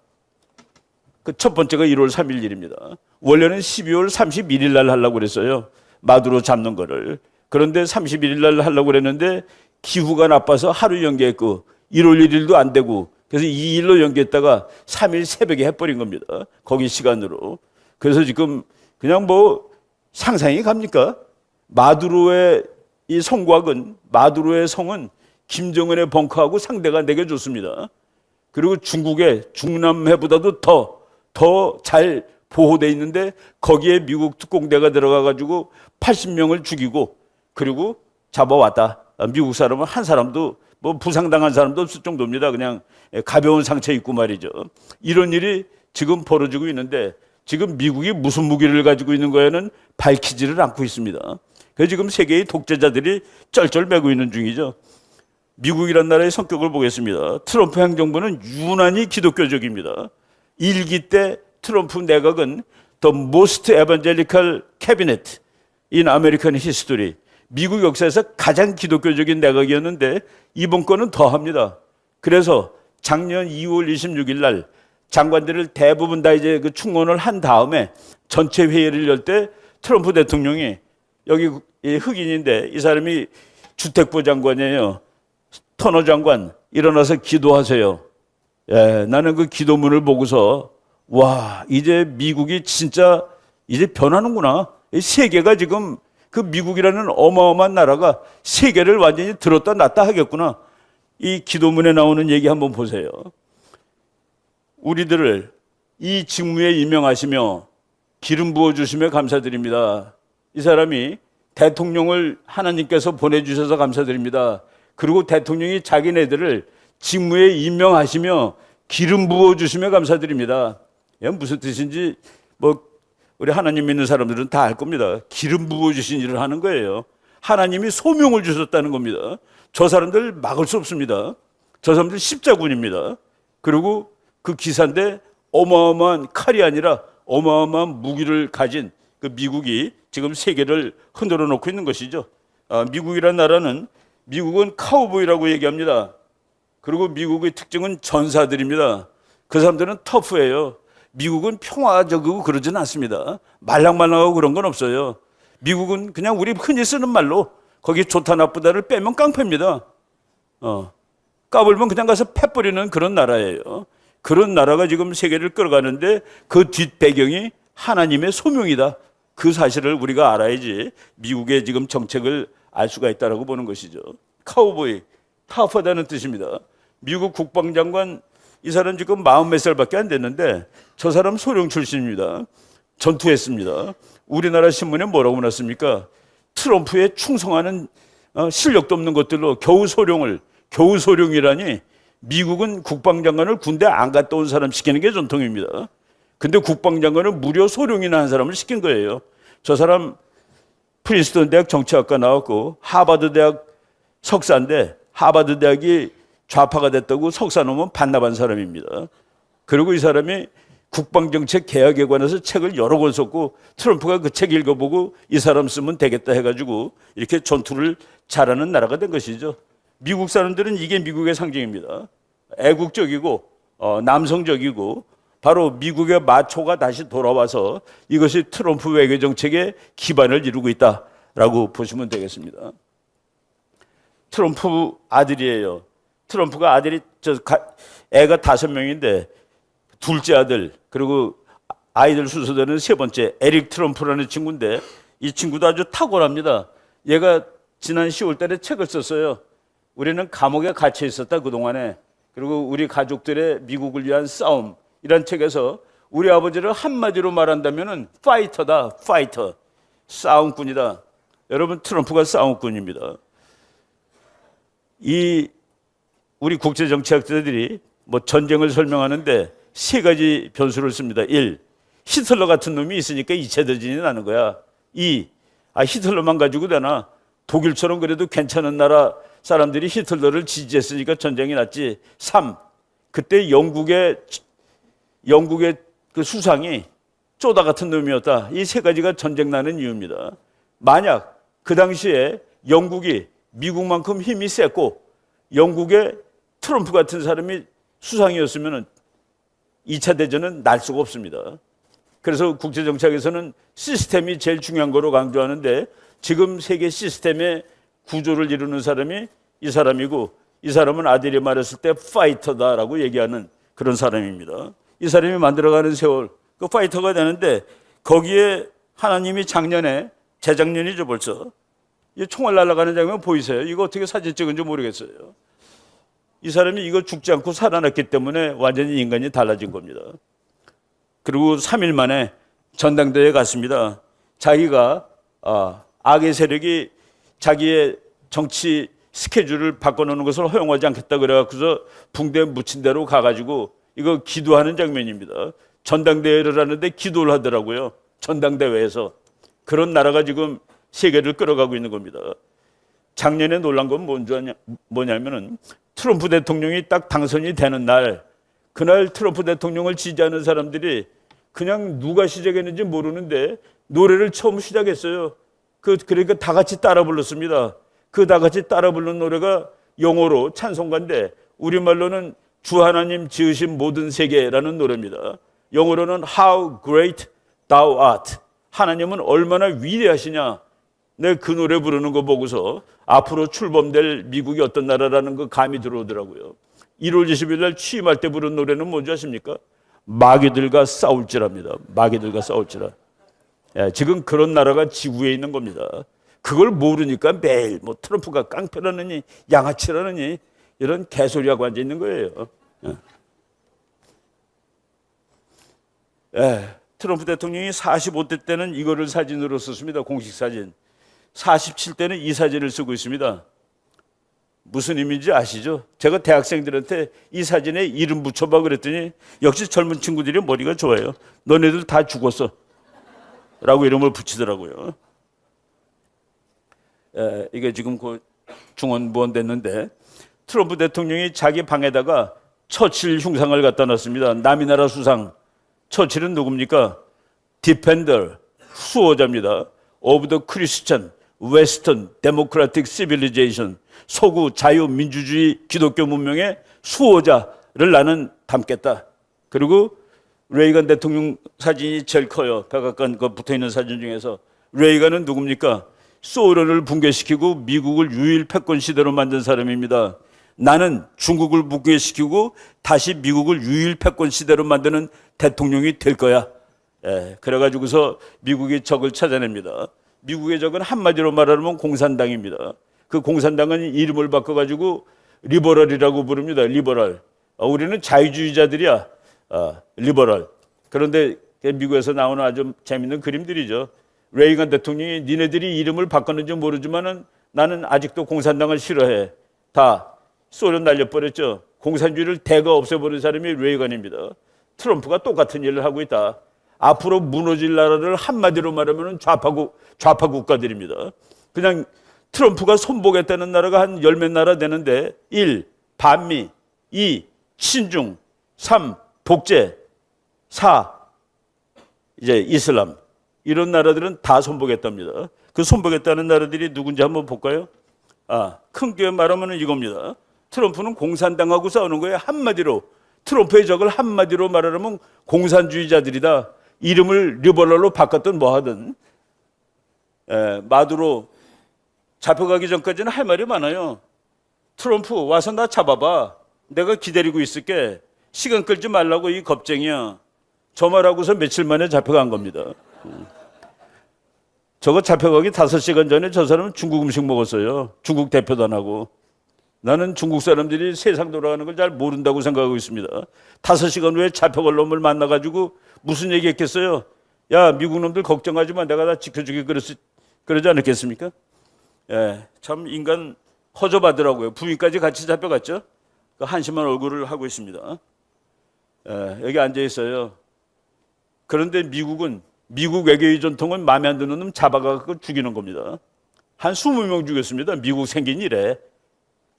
그 첫 번째가 1월 3일 일입니다. 원래는 12월 31일 날 하려고 그랬어요. 마두로 잡는 거를. 그런데 31일 날 하려고 그랬는데 기후가 나빠서 하루 연기했고 1월 1일도 안 되고, 그래서 2일로 연기했다가 3일 새벽에 해버린 겁니다. 거기 시간으로. 그래서 지금 그냥 상상이 갑니까? 마두로의 이 성곽은, 마두로의 성은 김정은의 벙커하고 상대가 되게 좋습니다. 그리고 중국의 중남해보다도 더 잘 보호되어 있는데 거기에 미국 특공대가 들어가가지고 80명을 죽이고 그리고 잡아왔다. 미국 사람은 한 사람도 뭐 부상당한 사람도 없을 정도입니다. 그냥 가벼운 상처 입고 말이죠. 이런 일이 지금 벌어지고 있는데 지금 미국이 무슨 무기를 가지고 있는 거에는 밝히지를 않고 있습니다. 그래서 지금 세계의 독재자들이 쩔쩔매고 있는 중이죠. 미국이란 나라의 성격을 보겠습니다. 트럼프 행정부는 유난히 기독교적입니다. 1기 때 트럼프 내각은 The most evangelical cabinet in American history. 미국 역사에서 가장 기독교적인 내각이었는데 이번 거는 더합니다. 그래서 작년 2월 26일 날 장관들을 대부분 다 이제 그 충원을 한 다음에 전체 회의를 열 때 트럼프 대통령이 여기 흑인인데 이 사람이 주택부 장관이에요. 터너 장관 일어나서 기도하세요. 예, 나는 그 기도문을 보고서 와, 이제 미국이 진짜 이제 변하는구나. 세계가 지금 그 미국이라는 어마어마한 나라가 세계를 완전히 들었다 놨다 하겠구나. 이 기도문에 나오는 얘기 한번 보세요. 우리들을 이 직무에 임명하시며 기름 부어주시며 감사드립니다. 이 사람이 대통령을 하나님께서 보내주셔서 감사드립니다. 그리고 대통령이 자기네들을 직무에 임명하시며 기름 부어주시며 감사드립니다. 무슨 뜻인지 뭐 우리 하나님 믿는 사람들은 다 알 겁니다. 기름 부어주신 일을 하는 거예요. 하나님이 소명을 주셨다는 겁니다. 저 사람들 막을 수 없습니다. 저 사람들 십자군입니다. 그리고 그 기사인데 어마어마한 칼이 아니라 어마어마한 무기를 가진 그 미국이 지금 세계를 흔들어 놓고 있는 것이죠. 미국이라는 나라는 미국은 카우보이라고 얘기합니다. 그리고 미국의 특징은 전사들입니다. 그 사람들은 터프해요. 미국은 평화적이고 그러지는 않습니다. 말랑말랑하고 그런 건 없어요. 미국은 그냥 우리 흔히 쓰는 말로 거기 좋다 나쁘다를 빼면 깡패입니다. 까불면 그냥 가서 패버리는 그런 나라예요. 그런 나라가 지금 세계를 끌어가는데 그 뒷배경이 하나님의 소명이다. 그 사실을 우리가 알아야지 미국의 지금 정책을 알 수가 있다라고 보는 것이죠. 카우보이, 타프하다는 뜻입니다. 미국 국방장관 이 사람 지금 40몇 살밖에 안 됐는데 저 사람 소령 출신입니다. 전투했습니다. 우리나라 신문에 뭐라고 났습니까? 트럼프에 충성하는 실력도 없는 것들로 겨우 소령이라니 미국은 국방장관을 군대 안 갔다 온 사람 시키는 게 전통입니다. 근데 국방장관은 무려 소령이나 한 사람을 시킨 거예요. 저 사람 프린스턴 대학 정치학과 나왔고 하버드 대학 석사인데 하버드 대학이 좌파가 됐다고 석사 놓으면 반납한 사람입니다. 그리고 이 사람이 국방정책 개혁에 관해서 책을 여러 권 썼고 트럼프가 그 책 읽어보고 이 사람 쓰면 되겠다 해가지고 이렇게 전투를 잘하는 나라가 된 것이죠. 미국 사람들은 이게 미국의 상징입니다. 애국적이고 남성적이고 바로 미국의 마초가 다시 돌아와서 이것이 트럼프 외교 정책의 기반을 이루고 있다라고 보시면 되겠습니다. 트럼프 아들이에요. 트럼프가 아들이 애가 5명인데 둘째 아들 그리고 아이들 순서대로는 세 번째 에릭 트럼프라는 친구인데 이 친구도 아주 탁월합니다. 얘가 지난 10월 달에 책을 썼어요. 우리는 감옥에 갇혀 있었다 그동안에. 그리고 우리 가족들의 미국을 위한 싸움 이란 책에서 우리 아버지를 한마디로 말한다면은 파이터다. 파이터. 싸움꾼이다. 여러분 트럼프가 싸움꾼입니다. 우리 국제정치학자들이 뭐 전쟁을 설명하는데 3가지 변수를 씁니다. 1. 히틀러 같은 놈이 있으니까 2차 대전이 나는 거야. 2. 히틀러만 가지고 되나? 독일처럼 그래도 괜찮은 나라 사람들이 히틀러를 지지했으니까 전쟁이 났지. 3. 그때 영국의 그 수상이 쪼다 같은 놈이었다. 이 3가지가 전쟁 나는 이유입니다. 만약 그 당시에 영국이 미국만큼 힘이 셌고 영국의 트럼프 같은 사람이 수상이었으면 2차 대전은 날 수가 없습니다. 그래서 국제정치학에서는 시스템이 제일 중요한 거로 강조하는데 지금 세계 시스템의 구조를 이루는 사람이 이 사람이고 이 사람은 아들이 말했을 때 파이터다라고 얘기하는 그런 사람입니다. 이 사람이 만들어가는 세월 그 파이터가 되는데 거기에 하나님이 작년에 재작년이죠 벌써 이 총알 날아가는 장면 보이세요? 이거 어떻게 사진 찍은지 모르겠어요. 이 사람이 이거 죽지 않고 살아났기 때문에 완전히 인간이 달라진 겁니다. 그리고 3일 만에 전당대회에 갔습니다. 자기가 악의 세력이 자기의 정치 스케줄을 바꿔놓는 것을 허용하지 않겠다 그래갖고서 붕대에 묻힌 대로 가가지고 이거 기도하는 장면입니다. 전당대회를 하는데 기도를 하더라고요. 전당대회에서. 그런 나라가 지금 세계를 끌어가고 있는 겁니다. 작년에 놀란 건 뭐냐면은 트럼프 대통령이 딱 당선이 되는 날, 그날 트럼프 대통령을 지지하는 사람들이 그냥 누가 시작했는지 모르는데 노래를 처음 시작했어요. 그러니까 다 같이 따라 불렀습니다. 그 다 같이 따라 부른 노래가 영어로 찬송가인데 우리말로는 주 하나님 지으신 모든 세계라는 노래입니다. 영어로는 How Great Thou Art. 하나님은 얼마나 위대하시냐. 내 그 노래 부르는 거 보고서 앞으로 출범될 미국이 어떤 나라라는 거 감이 들어오더라고요. 1월 20일 날 취임할 때 부른 노래는 뭔지 아십니까? 마귀들과 싸울지랍니다. 마귀들과 싸울지라. 예, 지금 그런 나라가 지구에 있는 겁니다. 그걸 모르니까 매일 뭐 트럼프가 깡패라느니 양아치라느니 이런 개소리하고 앉아 있는 거예요. 예, 트럼프 대통령이 45대 때는 이거를 사진으로 썼습니다. 공식 사진. 47대는 이 사진을 쓰고 있습니다. 무슨 의미인지 아시죠? 제가 대학생들한테 이 사진에 이름 붙여봐 그랬더니 역시 젊은 친구들이 머리가 좋아요. 너네들 다 죽었어 라고 이름을 붙이더라고요. 이게 지금 그 중원부원 됐는데 트럼프 대통령이 자기 방에다가 처칠 흉상을 갖다 놨습니다. 남이 나라 수상. 처칠은 누굽니까? 디펜더, 수호자입니다. of the Christian Western Democratic Civilization. 서구 자유민주주의 기독교 문명의 수호자를 나는 담겠다. 그리고 레이건 대통령 사진이 제일 커요. 백악관 붙어있는 사진 중에서. 레이건은 누굽니까? 소련을 붕괴시키고 미국을 유일 패권 시대로 만든 사람입니다. 나는 중국을 붕괴시키고 다시 미국을 유일 패권 시대로 만드는 대통령이 될 거야. 그래가지고서 미국의 적을 찾아냅니다. 미국의 적은 한마디로 말하면 공산당입니다. 그 공산당은 이름을 바꿔가지고 리버럴이라고 부릅니다. 리버럴. 우리는 자유주의자들이야. 리버럴. 그런데 미국에서 나오는 아주 재밌는 그림들이죠. 레이건 대통령이 니네들이 이름을 바꿨는지 모르지만은 나는 아직도 공산당을 싫어해. 다 소련 날려버렸죠. 공산주의를 대거 없애버린 사람이 레이건입니다. 트럼프가 똑같은 일을 하고 있다. 앞으로 무너질 나라를 한마디로 말하면 좌파 국가들입니다. 그냥 트럼프가 손보겠다는 나라가 한 10몇 나라 되는데 1. 반미 2. 친중 3. 복제 4. 이제 이슬람 이런 나라들은 다 손보겠답니다. 그 손보겠다는 나라들이 누군지 한번 볼까요? 큰 교회 말하면 이겁니다. 트럼프는 공산당하고 싸우는 거예요. 한마디로 트럼프의 적을 한마디로 말하면 공산주의자들이다. 이름을 리버럴로 바꿨든 뭐하든 마두로 잡혀가기 전까지는 할 말이 많아요. 트럼프 와서 나 잡아봐. 내가 기다리고 있을게. 시간 끌지 말라고 이 겁쟁이야. 저 말하고서 며칠 만에 잡혀간 겁니다. 저거 잡혀가기 5시간 전에 저 사람은 중국 음식 먹었어요. 중국 대표단하고. 나는 중국 사람들이 세상 돌아가는 걸 잘 모른다고 생각하고 있습니다. 5시간 후에 잡혀갈 놈을 만나가지고 무슨 얘기 했겠어요? 야, 미국 놈들 걱정하지 마. 내가 다 지켜주게 그러지 않았겠습니까? 참 인간 허접하더라고요. 부인까지 같이 잡혀갔죠? 그 한심한 얼굴을 하고 있습니다. 여기 앉아 있어요. 그런데 미국은 미국 외교의 전통은 마음에 안 드는 놈 잡아가고 죽이는 겁니다. 한 20명 죽였습니다. 미국 생긴 이래.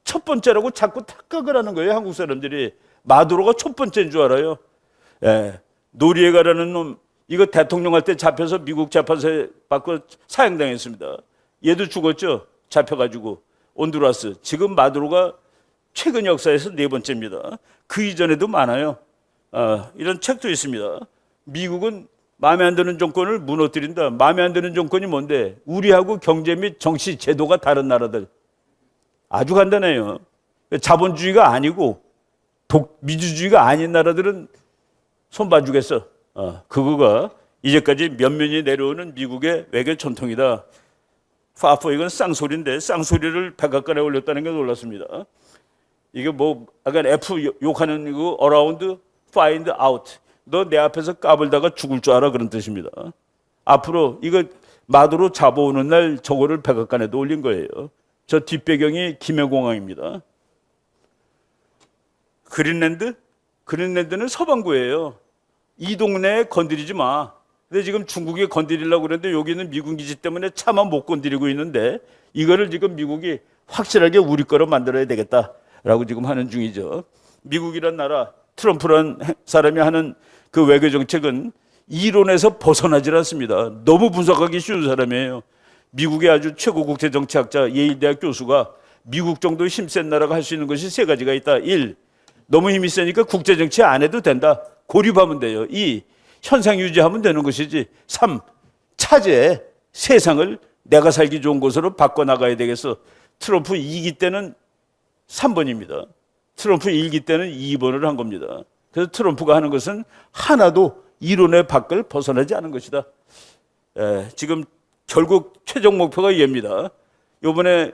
첫 번째라고 자꾸 착각을 하는 거예요. 한국 사람들이. 마두로가 첫 번째인 줄 알아요. 노리에가라는 놈 이거 대통령 할 때 잡혀서 미국 재판소에 받고 사형당했습니다. 얘도 죽었죠. 잡혀가지고. 온두라스. 지금 마두로가 최근 역사에서 4번째입니다. 그 이전에도 많아요. 이런 책도 있습니다. 미국은 마음에 안 드는 정권을 무너뜨린다. 마음에 안 드는 정권이 뭔데? 우리하고 경제 및 정치 제도가 다른 나라들. 아주 간단해요. 자본주의가 아니고 미주주의가 아닌 나라들은 손 봐주겠어. 그거가 이제까지 면면이 내려오는 미국의 외교 전통이다. 파포 이건 쌍소리인데 쌍소리를 백악관에 올렸다는 게 놀랐습니다. 이게 뭐 약간 F 욕하는 이거 around, find out. 너 내 앞에서 까불다가 죽을 줄 알아 그런 뜻입니다. 앞으로 이거 마두로 잡아오는 날 저거를 백악관에도 올린 거예요. 저 뒷배경이 김해공항입니다. 그린랜드는 서반구예요. 이 동네에 건드리지 마. 근데 지금 중국이 건드리려고 그러는데 여기는 미군 기지 때문에 차마 못 건드리고 있는데 이거를 지금 미국이 확실하게 우리 거로 만들어야 되겠다라고 지금 하는 중이죠. 미국이란 나라, 트럼프란 사람이 하는 그 외교 정책은 이론에서 벗어나질 않습니다. 너무 분석하기 쉬운 사람이에요. 미국의 아주 최고 국제 정치학자 예일대학 교수가 미국 정도 힘센 나라가 할 수 있는 것이 세 가지가 있다. 1. 너무 힘이 세니까 국제 정치 안 해도 된다. 고립하면 돼요. 2. 현상 유지하면 되는 것이지. 3. 차제 세상을 내가 살기 좋은 곳으로 바꿔나가야 되겠어. 트럼프 2기 때는 3번입니다. 트럼프 1기 때는 2번을 한 겁니다. 그래서 트럼프가 하는 것은 하나도 이론의 밖을 벗어나지 않은 것이다. 지금 결국 최종 목표가 얘입니다. 이번에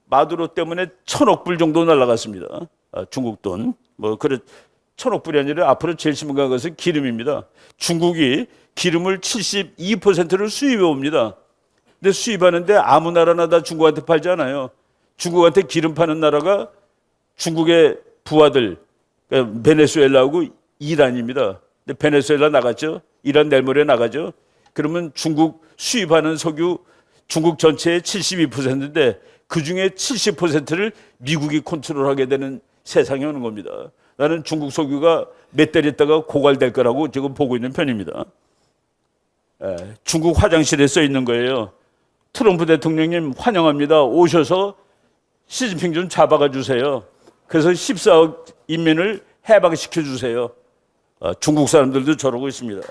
마두로 때문에 1,000억 불 정도 날라갔습니다. 중국 돈. 뭐 그래 1,000억 불이 아니라 앞으로 제일 심각한 것은 기름입니다. 중국이 기름을 72%를 수입해 옵니다. 근데 수입하는데 아무 나라나 다 중국한테 팔지 않아요. 중국한테 기름 파는 나라가 중국의 부하들, 그러니까 베네수엘라하고 이란입니다. 근데 베네수엘라 나갔죠. 이란 내일 모레 나가죠. 그러면 중국 수입하는 석유 중국 전체의 72%인데 그중에 70%를 미국이 컨트롤하게 되는 세상이 오는 겁니다. 나는 중국 석유가 몇 달 있다가 고갈될 거라고 지금 보고 있는 편입니다. 중국 화장실에 써 있는 거예요. 트럼프 대통령님 환영합니다. 오셔서 시진핑 좀 잡아가 주세요. 그래서 14억 인민을 해방시켜 주세요. 중국 사람들도 저러고 있습니다.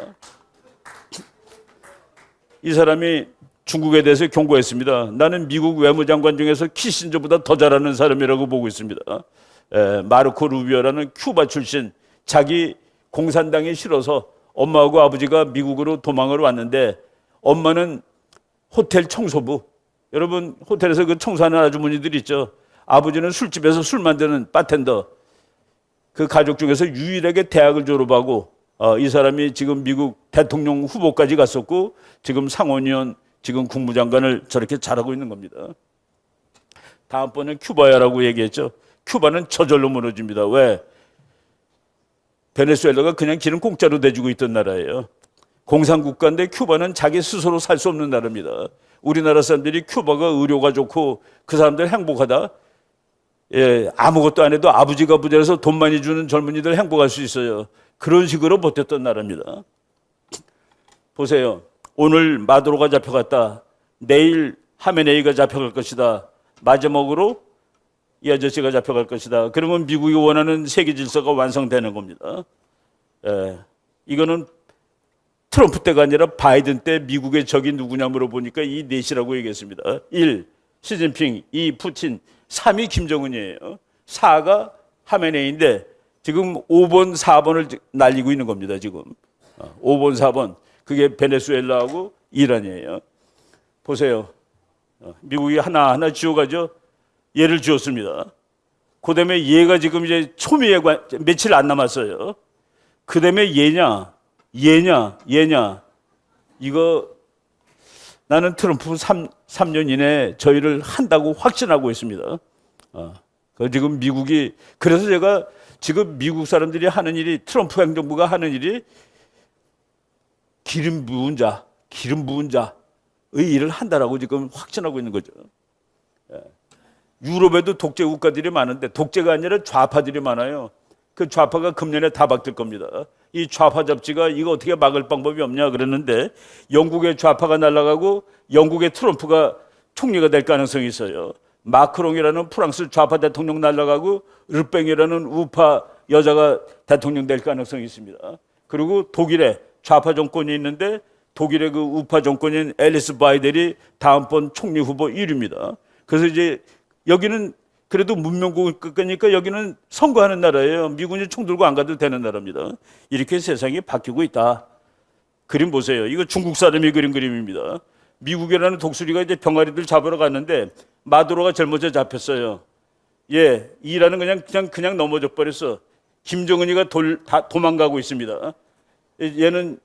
이 사람이 중국에 대해서 경고했습니다. 나는 미국 외무장관 중에서 키신저보다 더 잘하는 사람이라고 보고 있습니다. 마르코 루비오라는 큐바 출신, 자기 공산당이 싫어서 엄마하고 아버지가 미국으로 도망을 왔는데 엄마는 호텔 청소부, 여러분 호텔에서 그 청소하는 아주머니들 있죠. 아버지는 술집에서 술 만드는 바텐더. 그 가족 중에서 유일하게 대학을 졸업하고 이 사람이 지금 미국 대통령 후보까지 갔었고 지금 상원의원, 지금 국무장관을 저렇게 잘하고 있는 겁니다. 다음번에 큐바야라고 얘기했죠. 큐바는 저절로 무너집니다. 왜? 베네수엘라가 그냥 기름 공짜로 내주고 있던 나라예요. 공산국가인데 큐바는 자기 스스로 살 수 없는 나라입니다. 우리나라 사람들이 큐바가 의료가 좋고 그 사람들 행복하다. 아무것도 안 해도 아버지가 부자라서 돈 많이 주는 젊은이들 행복할 수 있어요. 그런 식으로 버텼던 나라입니다. 보세요. 오늘 마두로가 잡혀갔다. 내일 하메네이가 잡혀갈 것이다. 마지막으로 이 아저씨가 잡혀갈 것이다. 그러면 미국이 원하는 세계 질서가 완성되는 겁니다. 이거는 트럼프 때가 아니라 바이든 때 미국의 적이 누구냐 물어보니까 이 넷이라고 얘기했습니다. 1. 시진핑, 2. 푸틴, 3이 김정은이에요. 4가 하메네이인데 지금 5번, 4번을 날리고 있는 겁니다. 지금 5번, 4번 그게 베네수엘라하고 이란이에요. 보세요. 미국이 하나하나 지어가죠. 얘를 지었습니다. 그 다음에 얘가 지금 이제 초미에 며칠 안 남았어요. 그 다음에 얘냐, 이거 나는 트럼프 3년 이내에 저희를 한다고 확신하고 있습니다. 지금 미국이, 그래서 제가 지금 미국 사람들이 하는 일이, 트럼프 행정부가 하는 일이 기름 부은 자의 일을 한다라고 지금 확신하고 있는 거죠. 유럽에도 독재 국가들이 많은데 독재가 아니라 좌파들이 많아요. 그 좌파가 금년에 다 바뀔 겁니다. 이 좌파 잡지가 이거 어떻게 막을 방법이 없냐 그랬는데 영국의 좌파가 날아가고 영국의 트럼프가 총리가 될 가능성이 있어요. 마크롱이라는 프랑스 좌파 대통령 날아가고 르팽이라는 우파 여자가 대통령 될 가능성이 있습니다. 그리고 독일에 좌파 정권이 있는데 독일의 그 우파 정권인 앨리스 바이델이 다음번 총리 후보 1위입니다. 그래서 이제 여기는 그래도 문명국가니까 여기는 선거하는 나라예요. 미군이 총 들고 안 가도 되는 나라입니다. 이렇게 세상이 바뀌고 있다. 그림 보세요. 이거 중국 사람이 그린 그림입니다. 미국이라는 독수리가 이제 병아리들 잡으러 갔는데 마두로가 제일 먼저 잡혔어요. 이란은 그냥 넘어져 버렸어. 김정은이가 다 도망가고 있습니다. 얘는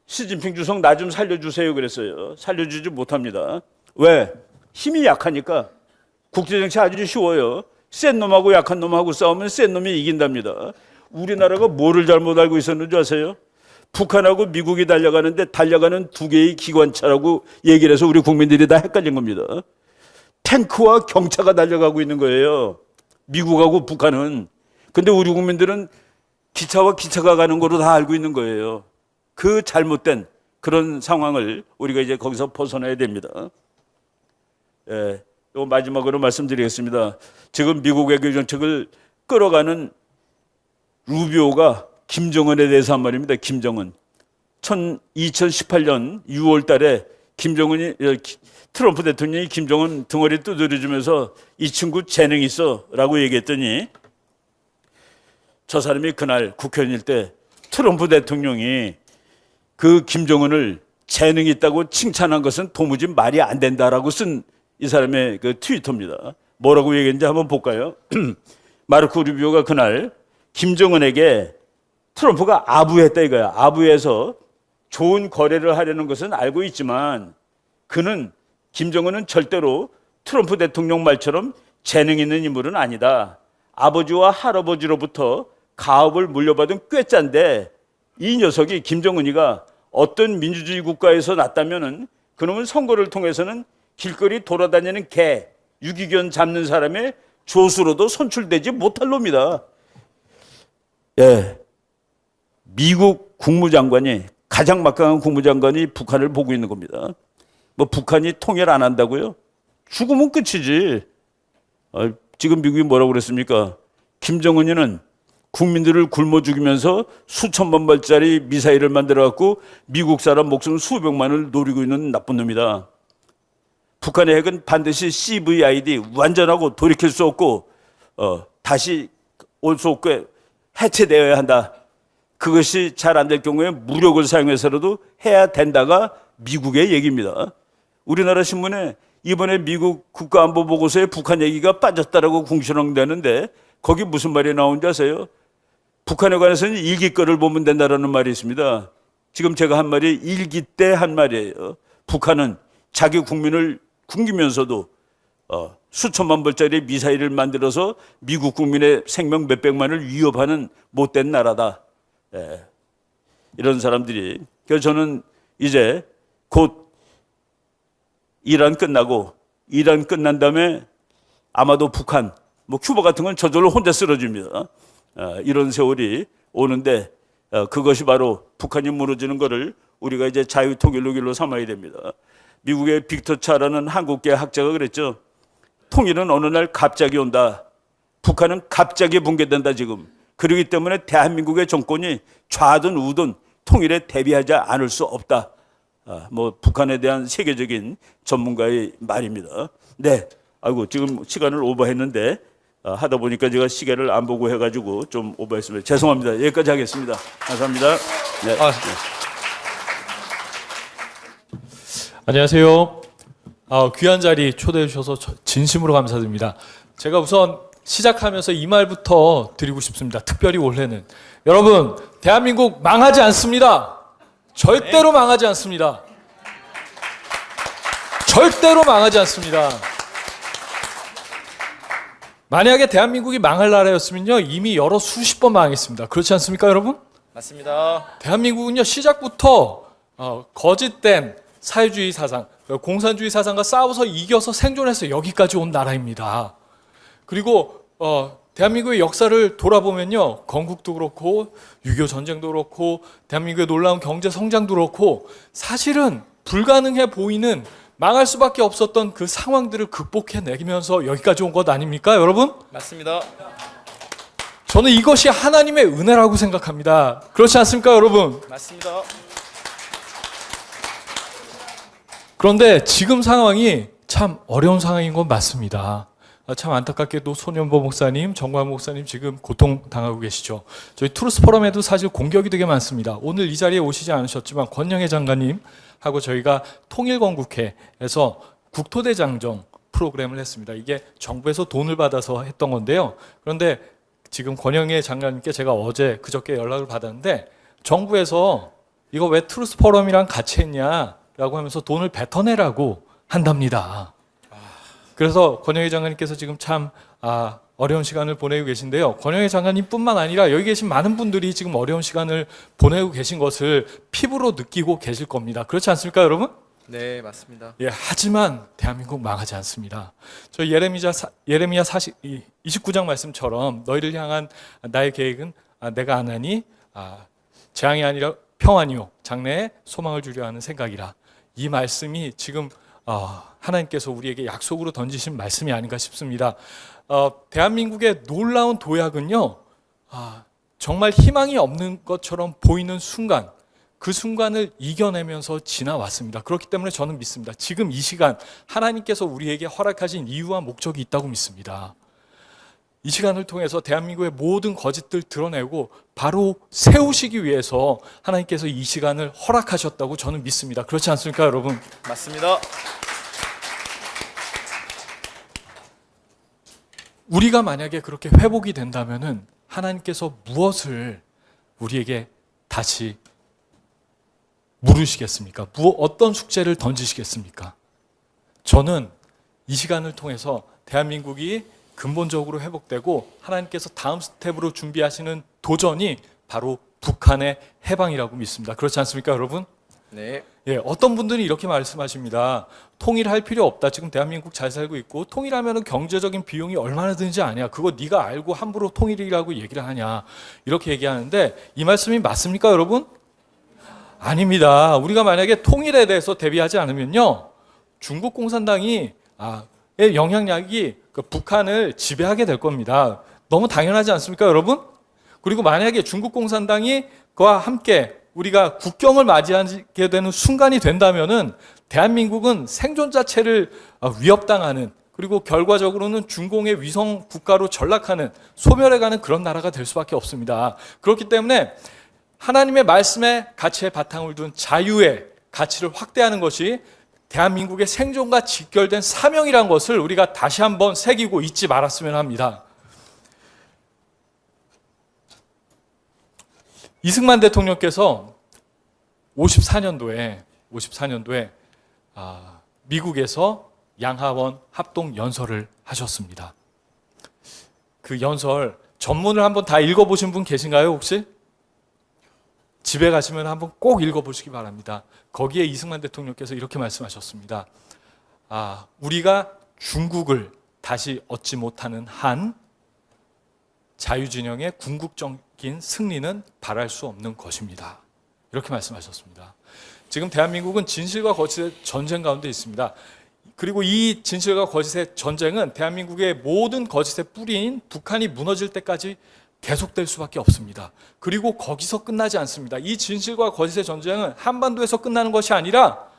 시진핑 주석 나 좀 살려주세요 그랬어요. 살려주지 못합니다. 왜? 힘이 약하니까. 국제정치 아주 쉬워요. 센 놈하고 약한 놈하고 싸우면 센 놈이 이긴답니다. 우리나라가 뭐를 잘못 알고 있었는지 아세요? 북한하고 미국이 달려가는데 달려가는 두 개의 기관차라고 얘기를 해서 우리 국민들이 다 헷갈린 겁니다. 탱크와 경차가 달려가고 있는 거예요. 미국하고 북한은. 근데 우리 국민들은 기차와 기차가 가는 거로 다 알고 있는 거예요. 그 잘못된 그런 상황을 우리가 이제 거기서 벗어나야 됩니다. 예, 요 마지막으로 말씀드리겠습니다. 지금 미국 외교 정책을 끌어가는 루비오가 김정은에 대해서 한 말입니다. 김정은. 2018년 6월 달에 트럼프 대통령이 김정은 등허리 두드려주면서 이 친구 재능 있어 라고 얘기했더니 저 사람이 그날 국회의원일 때 트럼프 대통령이 그 김정은을 재능 있다고 칭찬한 것은 도무지 말이 안 된다라고 쓴 이 사람의 그 트위터입니다. 뭐라고 얘기했는지 한번 볼까요? 마르코 루비오가 그날 김정은에게 트럼프가 아부했다 이거야. 아부해서 좋은 거래를 하려는 것은 알고 있지만 그는 김정은은 절대로 트럼프 대통령 말처럼 재능 있는 인물은 아니다. 아버지와 할아버지로부터 가업을 물려받은 꾀짠데 이 녀석이 김정은이가 어떤 민주주의 국가에서 났다면은 그놈은 선거를 통해서는 길거리 돌아다니는 개, 유기견 잡는 사람의 조수로도 선출되지 못할 놈이다. 예, 미국 국무장관이 가장 막강한 국무장관이 북한을 보고 있는 겁니다. 뭐 북한이 통일 안 한다고요? 죽으면 끝이지. 지금 미국이 뭐라고 그랬습니까? 김정은이는 국민들을 굶어 죽이면서 수천만 발짜리 미사일을 만들어 갖고 미국 사람 목숨 수백만을 노리고 있는 나쁜 놈이다. 북한의 핵은 반드시 CVID 완전하고 돌이킬 수 없고 다시 올 수 없고 해체되어야 한다. 그것이 잘 안 될 경우에 무력을 사용해서라도 해야 된다가 미국의 얘기입니다. 우리나라 신문에 이번에 미국 국가안보보고서에 북한 얘기가 빠졌다라고 궁시렁대는데 거기 무슨 말이 나오는지 아세요? 북한에 관해서는 일기거를 보면 된다라는 말이 있습니다. 지금 제가 한 말이 일기 때 한 말이에요. 북한은 자기 국민을 굶기면서도 수천만 벌짜리 미사일을 만들어서 미국 국민의 생명 몇백만을 위협하는 못된 나라다. 예. 이런 사람들이. 그래서 저는 이제 곧 이란 끝난 다음에 아마도 북한, 뭐 큐바 같은 건 저절로 혼자 쓰러집니다. 이런 세월이 오는데 그것이 바로 북한이 무너지는 것을 우리가 이제 자유통일로 길로 삼아야 됩니다. 미국의 빅터 차라는 한국계 학자가 그랬죠. 통일은 어느 날 갑자기 온다. 북한은 갑자기 붕괴된다 지금. 그렇기 때문에 대한민국의 정권이 좌든 우든 통일에 대비하지 않을 수 없다. 뭐 북한에 대한 세계적인 전문가의 말입니다. 네, 아이고 지금 시간을 오버했는데 하다 보니까 제가 시계를 안 보고 해가지고 좀 오버했습니다. 죄송합니다. 여기까지 하겠습니다. 감사합니다. 네. 안녕하세요. 귀한 자리 초대해 주셔서 진심으로 감사드립니다. 제가 우선 시작하면서 이 말부터 드리고 싶습니다. 특별히 올해는 여러분 대한민국 망하지 않습니다. 절대로 망하지 않습니다. 절대로 망하지 않습니다. 만약에 대한민국이 망할 나라였으면요 이미 여러 수십 번 망했습니다. 그렇지 않습니까, 여러분? 맞습니다. 대한민국은요 시작부터 거짓된 사회주의 사상, 공산주의 사상과 싸워서 이겨서 생존해서 여기까지 온 나라입니다. 그리고 대한민국의 역사를 돌아보면요 건국도 그렇고 6.25 전쟁도 그렇고 대한민국의 놀라운 경제 성장도 그렇고 사실은 불가능해 보이는 망할 수밖에 없었던 그 상황들을 극복해내면서 여기까지 온 것 아닙니까, 여러분? 맞습니다. 저는 이것이 하나님의 은혜라고 생각합니다. 그렇지 않습니까, 여러분? 맞습니다. 그런데 지금 상황이 참 어려운 상황인 건 맞습니다. 참 안타깝게도 손현보 목사님, 정광 목사님 지금 고통당하고 계시죠. 저희 투루스 포럼에도 사실 공격이 되게 많습니다. 오늘 이 자리에 오시지 않으셨지만 권영애 장관님하고 저희가 통일건국회에서 국토대장정 프로그램을 했습니다. 이게 정부에서 돈을 받아서 했던 건데요. 그런데 지금 권영애 장관님께 제가 그저께 연락을 받았는데 정부에서 이거 왜 투루스 포럼이랑 같이 했냐라고 하면서 돈을 뱉어내라고 한답니다. 그래서 권영희 장관님께서 지금 참 어려운 시간을 보내고 계신데요. 권영희 장관님뿐만 아니라 여기 계신 많은 분들이 지금 어려운 시간을 보내고 계신 것을 피부로 느끼고 계실 겁니다. 그렇지 않습니까, 여러분? 네, 맞습니다. 예, 하지만 대한민국 망하지 않습니다. 저 예레미야 29장 말씀처럼 너희를 향한 나의 계획은 내가 아나니 재앙이 아니라 평안이요 장래에 소망을 주려 하는 생각이라. 이 말씀이 지금 하나님께서 우리에게 약속으로 던지신 말씀이 아닌가 싶습니다. 대한민국의 놀라운 도약은요, 정말 희망이 없는 것처럼 보이는 순간, 그 순간을 이겨내면서 지나왔습니다. 그렇기 때문에 저는 믿습니다. 지금 이 시간 하나님께서 우리에게 허락하신 이유와 목적이 있다고 믿습니다. 이 시간을 통해서 대한민국의 모든 거짓들 드러내고 바로 세우시기 위해서 하나님께서 이 시간을 허락하셨다고 저는 믿습니다. 그렇지 않습니까, 여러분? 맞습니다. 우리가 만약에 그렇게 회복이 된다면은 하나님께서 무엇을 우리에게 다시 물으시겠습니까? 어떤 숙제를 던지시겠습니까? 저는 이 시간을 통해서 대한민국이 근본적으로 회복되고 하나님께서 다음 스텝으로 준비하시는 도전이 바로 북한의 해방이라고 믿습니다. 그렇지 않습니까, 여러분? 네. 예, 어떤 분들이 이렇게 말씀하십니다. 통일할 필요 없다. 지금 대한민국 잘 살고 있고 통일하면 경제적인 비용이 얼마나 드는지 아냐. 그거 네가 알고 함부로 통일이라고 얘기를 하냐. 이렇게 얘기하는데 이 말씀이 맞습니까, 여러분? 아닙니다. 우리가 만약에 통일에 대해서 대비하지 않으면요, 중국 공산당이 의 영향력이 북한을 지배하게 될 겁니다. 너무 당연하지 않습니까, 여러분? 그리고 만약에 중국 공산당이 그와 함께 우리가 국경을 맞이하게 되는 순간이 된다면은 대한민국은 생존 자체를 위협당하는, 그리고 결과적으로는 중공의 위성 국가로 전락하는, 소멸해가는 그런 나라가 될 수밖에 없습니다. 그렇기 때문에 하나님의 말씀에 가치에 바탕을 둔 자유의 가치를 확대하는 것이 대한민국의 생존과 직결된 사명이라는 것을 우리가 다시 한번 새기고 잊지 말았으면 합니다. 이승만 대통령께서 54년도에 미국에서 양하원 합동 연설을 하셨습니다. 그 연설 전문을 한번 다 읽어보신 분 계신가요, 혹시? 집에 가시면 한번 꼭 읽어보시기 바랍니다. 거기에 이승만 대통령께서 이렇게 말씀하셨습니다. 우리가 중국을 다시 얻지 못하는 한 자유진영의 궁극적인 승리는 바랄 수 없는 것입니다. 이렇게 말씀하셨습니다. 지금 대한민국은 진실과 거짓의 전쟁 가운데 있습니다. 그리고 이 진실과 거짓의 전쟁은 대한민국의 모든 거짓의 뿌리인 북한이 무너질 때까지 계속될 수밖에 없습니다. 그리고 거기서 끝나지 않습니다. 이 진실과 거짓의 전쟁은 한반도에서 끝나는 것이 아니라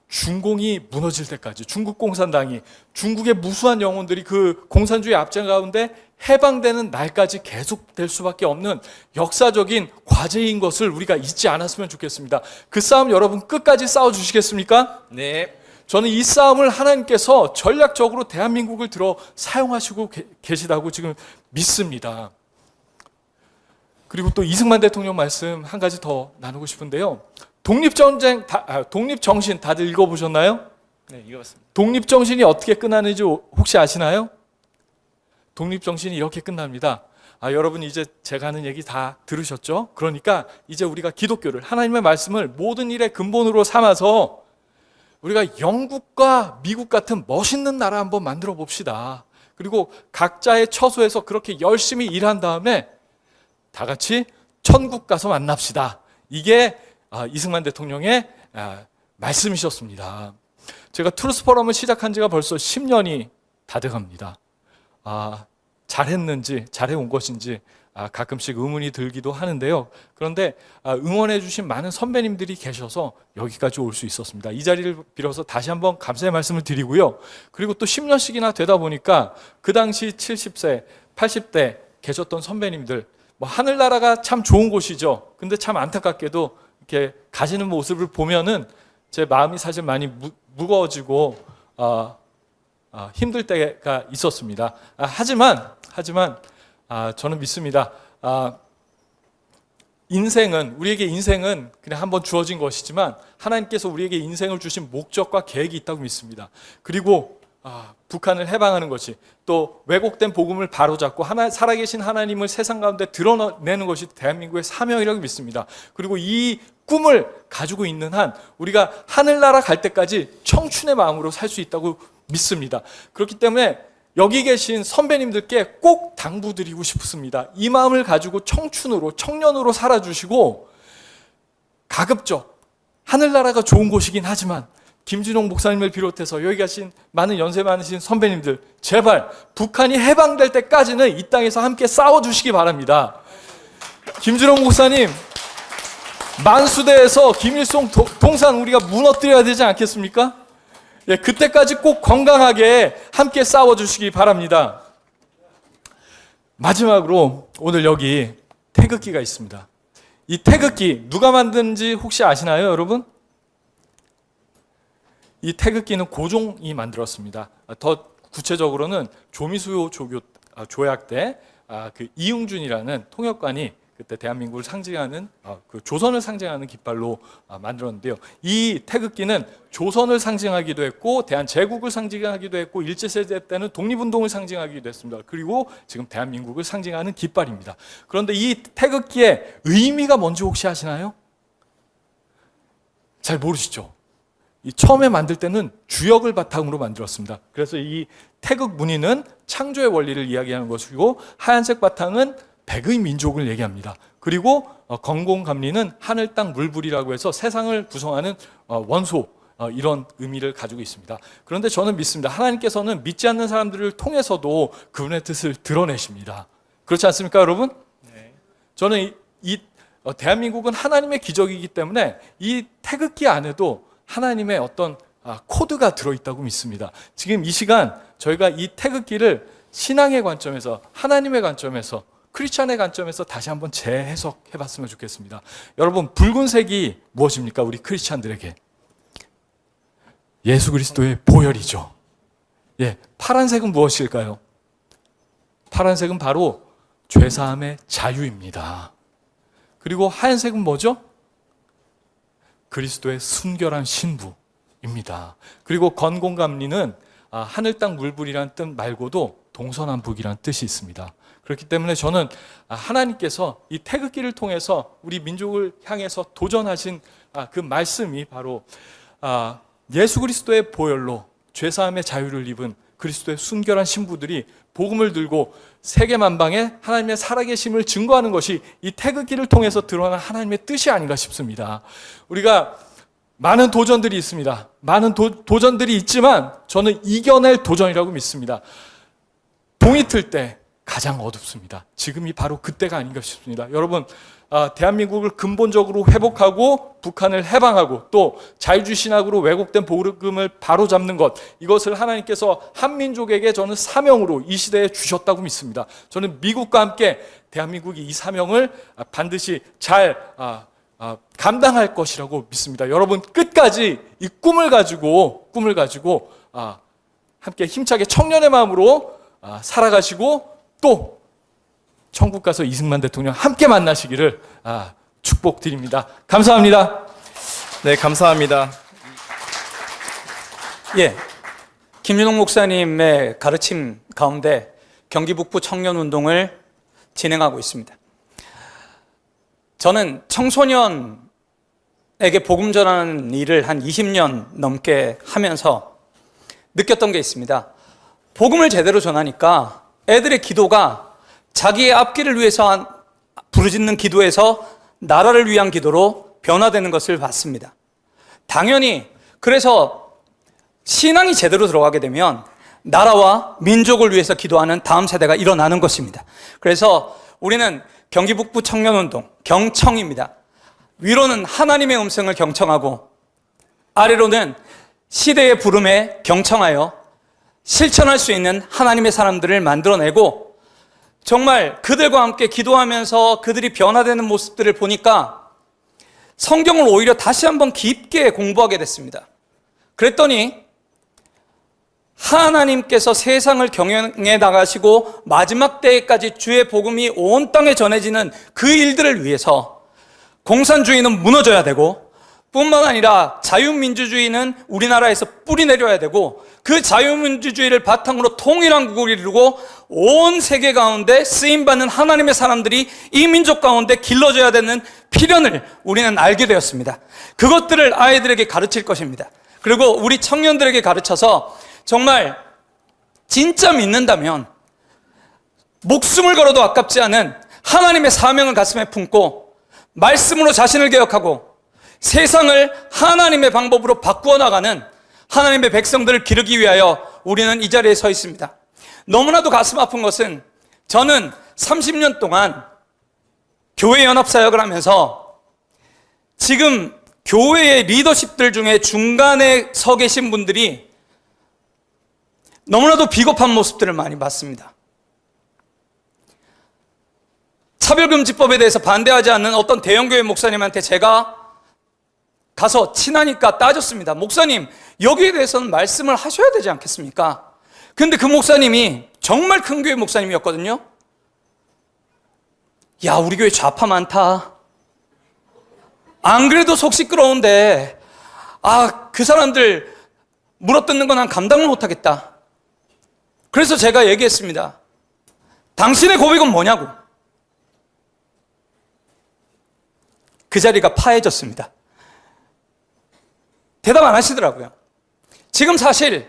중공이 무너질 때까지, 중국 공산당이, 중국의 무수한 영혼들이 그 공산주의 압제 가운데 해방되는 날까지 계속될 수밖에 없는 역사적인 과제인 것을 우리가 잊지 않았으면 좋겠습니다. 그 싸움 여러분 끝까지 싸워주시겠습니까? 네. 저는 이 싸움을 하나님께서 전략적으로 대한민국을 들어 사용하시고 계시다고 지금 믿습니다. 그리고 또 이승만 대통령 말씀 한 가지 더 나누고 싶은데요. 독립정신 다들 읽어보셨나요? 네, 읽어봤습니다. 독립정신이 어떻게 끝나는지 혹시 아시나요? 독립정신이 이렇게 끝납니다. 여러분 이제 제가 하는 얘기 다 들으셨죠? 그러니까 이제 우리가 기독교를, 하나님의 말씀을 모든 일의 근본으로 삼아서 우리가 영국과 미국 같은 멋있는 나라 한번 만들어 봅시다. 그리고 각자의 처소에서 그렇게 열심히 일한 다음에 다 같이 천국 가서 만납시다. 이게 이승만 대통령의 말씀이셨습니다. 제가 트루스 포럼을 시작한 지가 벌써 10년이 다 돼갑니다. 잘했는지, 잘해온 것인지 가끔씩 의문이 들기도 하는데요. 그런데 응원해 주신 많은 선배님들이 계셔서 여기까지 올 수 있었습니다. 이 자리를 빌어서 다시 한번 감사의 말씀을 드리고요. 그리고 또 10년씩이나 되다 보니까 그 당시 70세, 80대 계셨던 선배님들, 하늘나라가 참 좋은 곳이죠. 근데 참 안타깝게도 이렇게 가시는 모습을 보면은 제 마음이 사실 많이 무거워지고 힘들 때가 있었습니다. 하지만 저는 믿습니다. 우리에게 인생은 그냥 한번 주어진 것이지만 하나님께서 우리에게 인생을 주신 목적과 계획이 있다고 믿습니다. 그리고 북한을 해방하는 것이, 또 왜곡된 복음을 바로잡고 살아계신 하나님을 세상 가운데 드러내는 것이 대한민국의 사명이라고 믿습니다. 그리고 이 꿈을 가지고 있는 한 우리가 하늘나라 갈 때까지 청춘의 마음으로 살 수 있다고 믿습니다. 그렇기 때문에 여기 계신 선배님들께 꼭 당부드리고 싶습니다. 이 마음을 가지고 청춘으로, 청년으로 살아주시고, 가급적 하늘나라가 좋은 곳이긴 하지만 김진홍 목사님을 비롯해서 여기 계신 많은 연세 많으신 선배님들, 제발 북한이 해방될 때까지는 이 땅에서 함께 싸워주시기 바랍니다. 김진홍 목사님, 만수대에서 김일성 동산 우리가 무너뜨려야 되지 않겠습니까? 예, 그때까지 꼭 건강하게 함께 싸워주시기 바랍니다. 마지막으로 오늘 여기 태극기가 있습니다. 이 태극기 누가 만든지 혹시 아시나요, 여러분? 이 태극기는 고종이 만들었습니다. 더 구체적으로는 조미수 조약 때 그 이응준이라는 통역관이 그때 대한민국을 상징하는 그 조선을 상징하는 깃발로 만들었는데요. 이 태극기는 조선을 상징하기도 했고 대한제국을 상징하기도 했고 일제시대 때는 독립운동을 상징하기도 했습니다. 그리고 지금 대한민국을 상징하는 깃발입니다. 그런데 이 태극기의 의미가 뭔지 혹시 아시나요? 잘 모르시죠? 처음에 만들 때는 주역을 바탕으로 만들었습니다. 그래서 이 태극 무늬는 창조의 원리를 이야기하는 것이고, 하얀색 바탕은 백의 민족을 얘기합니다. 그리고 건공감리는 하늘 땅 물불이라고 해서 세상을 구성하는 원소, 이런 의미를 가지고 있습니다. 그런데 저는 믿습니다. 하나님께서는 믿지 않는 사람들을 통해서도 그분의 뜻을 드러내십니다. 그렇지 않습니까, 여러분? 네. 저는 대한민국은 하나님의 기적이기 때문에 이 태극기 안에도 하나님의 어떤 코드가 들어있다고 믿습니다. 지금 이 시간 저희가 이 태극기를 신앙의 관점에서, 하나님의 관점에서, 크리스찬의 관점에서 다시 한번 재해석해 봤으면 좋겠습니다. 여러분, 붉은색이 무엇입니까? 우리 크리스찬들에게 예수 그리스도의 보혈이죠. 예, 파란색은 무엇일까요? 파란색은 바로 죄사함의 자유입니다. 그리고 하얀색은 뭐죠? 그리스도의 순결한 신부입니다. 그리고 건공감리는 하늘 땅 물불이라는 뜻 말고도 동서남북이라는 뜻이 있습니다. 그렇기 때문에 저는 하나님께서 이 태극기를 통해서 우리 민족을 향해서 도전하신 그 말씀이 바로 예수 그리스도의 보혈로 죄사함의 자유를 입은 그리스도의 순결한 신부들이 복음을 들고 세계 만방에 하나님의 살아계심을 증거하는 것이 이 태극기를 통해서 드러난 하나님의 뜻이 아닌가 싶습니다. 우리가 많은 도전들이 있습니다. 많은 도전들이 있지만 저는 이겨낼 도전이라고 믿습니다. 동이 틀 때 가장 어둡습니다. 지금이 바로 그때가 아닌가 싶습니다. 여러분, 대한민국을 근본적으로 회복하고 북한을 해방하고 또 자유주의신학으로 왜곡된 복음을 바로잡는 것, 이것을 하나님께서 한민족에게 저는 사명으로 이 시대에 주셨다고 믿습니다. 저는 미국과 함께 대한민국이 이 사명을 반드시 잘 감당할 것이라고 믿습니다. 여러분, 끝까지 이 꿈을 가지고 함께 힘차게 청년의 마음으로 살아가시고 또 천국 가서 이승만 대통령 함께 만나시기를 축복드립니다. 감사합니다. 네, 감사합니다. 예, 김윤홍 목사님의 가르침 가운데 경기 북부 청년운동을 진행하고 있습니다. 저는 청소년에게 복음 전하는 일을 한 20년 넘게 하면서 느꼈던 게 있습니다. 복음을 제대로 전하니까 애들의 기도가 자기의 앞길을 위해서 부르짖는 기도에서 나라를 위한 기도로 변화되는 것을 봤습니다. 당연히 그래서 신앙이 제대로 들어가게 되면 나라와 민족을 위해서 기도하는 다음 세대가 일어나는 것입니다. 그래서 우리는 경기 북부 청년운동, 경청입니다. 위로는 하나님의 음성을 경청하고 아래로는 시대의 부름에 경청하여 실천할 수 있는 하나님의 사람들을 만들어내고, 정말 그들과 함께 기도하면서 그들이 변화되는 모습들을 보니까 성경을 오히려 다시 한번 깊게 공부하게 됐습니다. 그랬더니 하나님께서 세상을 경영해 나가시고 마지막 때까지 주의 복음이 온 땅에 전해지는 그 일들을 위해서 공산주의는 무너져야 되고 뿐만 아니라 자유민주주의는 우리나라에서 뿌리내려야 되고, 그 자유민주주의를 바탕으로 통일한국을 이루고 온 세계 가운데 쓰임받는 하나님의 사람들이 이 민족 가운데 길러져야 되는 필연을 우리는 알게 되었습니다. 그것들을 아이들에게 가르칠 것입니다. 그리고 우리 청년들에게 가르쳐서 정말 진짜 믿는다면 목숨을 걸어도 아깝지 않은 하나님의 사명을 가슴에 품고 말씀으로 자신을 개혁하고 세상을 하나님의 방법으로 바꾸어 나가는 하나님의 백성들을 기르기 위하여 우리는 이 자리에 서 있습니다. 너무나도 가슴 아픈 것은, 저는 30년 동안 교회 연합사역을 하면서 지금 교회의 리더십들 중에 중간에 서 계신 분들이 너무나도 비겁한 모습들을 많이 봤습니다. 차별금지법에 대해서 반대하지 않는 어떤 대형교회 목사님한테 제가 가서 친하니까 따졌습니다. 목사님, 여기에 대해서는 말씀을 하셔야 되지 않겠습니까? 근데 그 목사님이 정말 큰 교회 목사님이었거든요. 야, 우리 교회 좌파 많다. 안 그래도 속 시끄러운데, 그 사람들 물어뜯는 건 난 감당을 못하겠다. 그래서 제가 얘기했습니다. 당신의 고백은 뭐냐고. 그 자리가 파해졌습니다. 대답 안 하시더라고요. 지금 사실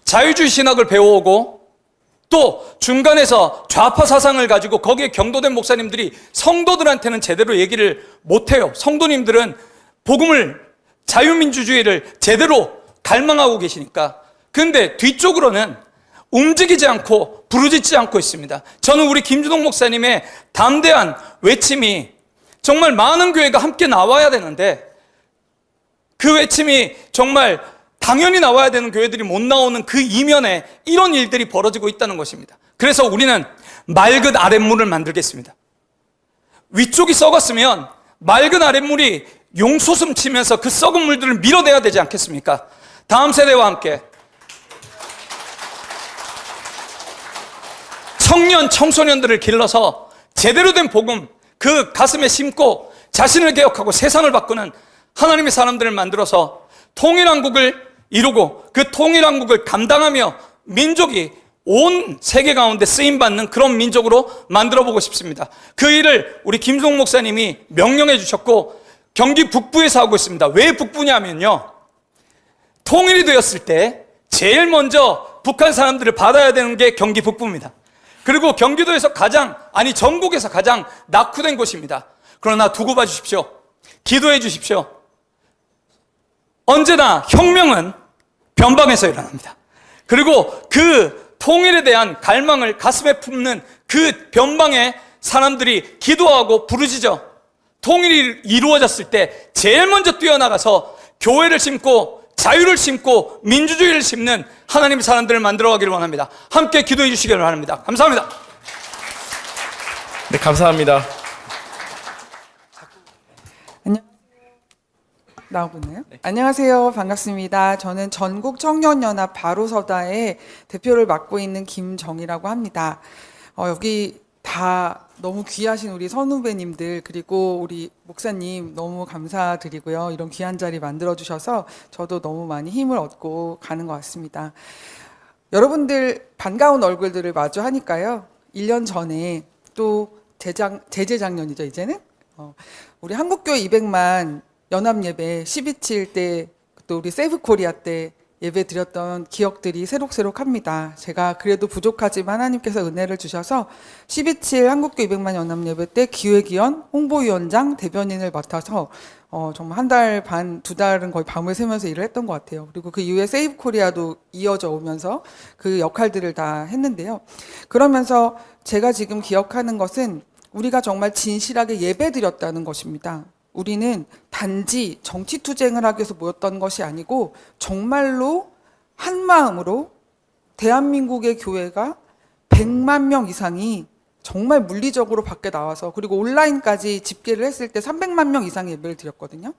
자유주의 신학을 배워오고 또 중간에서 좌파 사상을 가지고 거기에 경도된 목사님들이 성도들한테는 제대로 얘기를 못해요. 성도님들은 복음을, 자유민주주의를 제대로 갈망하고 계시니까. 근데 뒤쪽으로는 움직이지 않고 부르짖지 않고 있습니다. 저는 우리 김준홍 목사님의 담대한 외침이 정말 많은 교회가 함께 나와야 되는데, 그 외침이 정말 당연히 나와야 되는 교회들이 못 나오는 그 이면에 이런 일들이 벌어지고 있다는 것입니다. 그래서 우리는 맑은 아랫물을 만들겠습니다. 위쪽이 썩었으면 맑은 아랫물이 용솟음 치면서 그 썩은 물들을 밀어내야 되지 않겠습니까? 다음 세대와 함께 청년, 청소년들을 길러서 제대로 된 복음, 그 가슴에 심고 자신을 개혁하고 세상을 바꾸는 하나님의 사람들을 만들어서 통일한국을 이루고 그 통일한국을 감당하며 민족이 온 세계 가운데 쓰임받는 그런 민족으로 만들어보고 싶습니다. 그 일을 우리 김종 목사님이 명령해 주셨고 경기 북부에서 하고 있습니다. 왜 북부냐면요, 통일이 되었을 때 제일 먼저 북한 사람들을 받아야 되는 게 경기 북부입니다. 그리고 경기도에서 전국에서 가장 낙후된 곳입니다. 그러나 두고 봐 주십시오. 기도해 주십시오. 언제나 혁명은 변방에서 일어납니다. 그리고 그 통일에 대한 갈망을 가슴에 품는 그 변방의 사람들이 기도하고 부르짖어 통일이 이루어졌을 때 제일 먼저 뛰어나가서 교회를 심고 자유를 심고 민주주의를 심는 하나님의 사람들을 만들어가기를 원합니다. 함께 기도해 주시기를 바랍니다. 감사합니다. 네, 감사합니다. 나오고 있나요? 네. 안녕하세요. 반갑습니다. 저는 전국청년연합 바로서다의 대표를 맡고 있는 김정희라고 합니다. 여기 다 너무 귀하신 우리 선후배님들 그리고 우리 목사님 너무 감사드리고요. 이런 귀한 자리 만들어주셔서 저도 너무 많이 힘을 얻고 가는 것 같습니다. 여러분들 반가운 얼굴들을 마주하니까요. 1년 전에 또 재작년이죠, 이제는. 우리 한국교회 200만 연합예배 12.7 때, 또 우리 세이브코리아 때 예배 드렸던 기억들이 새록새록합니다. 제가 그래도 부족하지만 하나님께서 은혜를 주셔서 12.7 한국교회 200만 연합예배 때 기획위원, 홍보위원장, 대변인을 맡아서 정말 한 달 반, 2달은 거의 밤을 새면서 일을 했던 것 같아요. 그리고 그 이후에 세이브코리아도 이어져 오면서 그 역할들을 다 했는데요. 그러면서 제가 지금 기억하는 것은 우리가 정말 진실하게 예배 드렸다는 것입니다. 우리는 단지 정치투쟁을 하기 위해서 모였던 것이 아니고 정말로 한마음으로 대한민국의 교회가 100만 명 이상이 정말 물리적으로 밖에 나와서, 그리고 온라인까지 집계를 했을 때 300만 명 이상의 예배를 드렸거든요.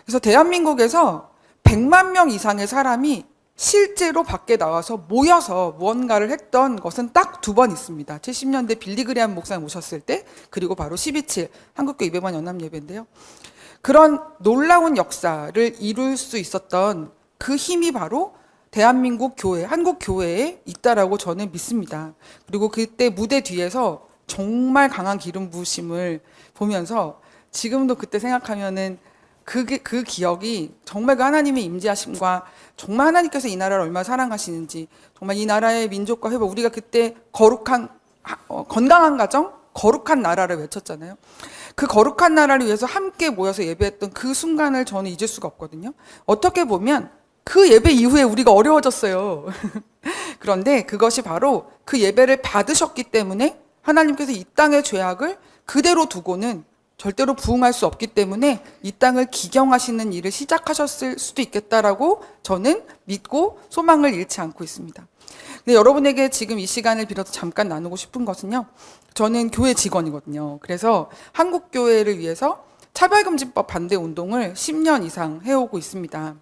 그래서 대한민국에서 100만 명 이상의 사람이 실제로 밖에 나와서 모여서 무언가를 했던 것은 딱 2번 있습니다. 70년대 빌리그레함 목사님 오셨을 때, 그리고 바로 12.7 한국교회 200만 연합예배인데요. 그런 놀라운 역사를 이룰 수 있었던 그 힘이 바로 대한민국 교회, 한국 교회에 있다라고 저는 믿습니다. 그리고 그때 무대 뒤에서 정말 강한 기름 부으심을 보면서 지금도 그때 생각하면은 그 기억이 정말 그 하나님의 임재하심과 정말 하나님께서 이 나라를 얼마나 사랑하시는지, 정말 이 나라의 민족과 회복, 우리가 그때 거룩한 건강한 가정, 거룩한 나라를 외쳤잖아요. 그 거룩한 나라를 위해서 함께 모여서 예배했던 그 순간을 저는 잊을 수가 없거든요. 어떻게 보면 그 예배 이후에 우리가 어려워졌어요. 그런데 그것이 바로 그 예배를 받으셨기 때문에 하나님께서 이 땅의 죄악을 그대로 두고는 절대로 부응할 수 없기 때문에 이 땅을 기경하시는 일을 시작하셨을 수도 있겠다라고 저는 믿고 소망을 잃지 않고 있습니다. 근데 여러분에게 지금 이 시간을 빌어서 잠깐 나누고 싶은 것은요. 저는 교회 직원이거든요. 그래서 한국교회를 위해서 차별금지법 반대 운동을 10년 이상 해오고 있습니다.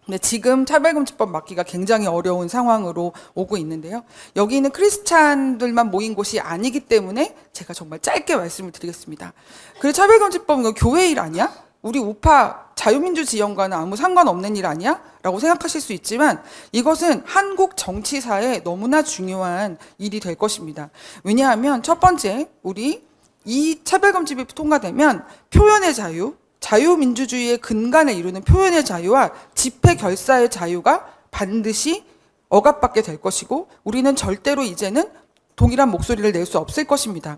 근데 지금 차별금지법 막기가 굉장히 어려운 상황으로 오고 있는데요. 여기는 크리스찬들만 모인 곳이 아니기 때문에 제가 정말 짧게 말씀을 드리겠습니다. 그래, 차별금지법은 교회 일 아니야? 우리 우파 자유민주 지형과는 아무 상관없는 일 아니야? 라고 생각하실 수 있지만 이것은 한국 정치사에 너무나 중요한 일이 될 것입니다. 왜냐하면 첫 번째, 우리 이 차별금지법이 통과되면 표현의 자유, 자유민주주의의 근간을 이루는 표현의 자유와 집회 결사의 자유가 반드시 억압받게 될 것이고 우리는 절대로 이제는 동일한 목소리를 낼 수 없을 것입니다.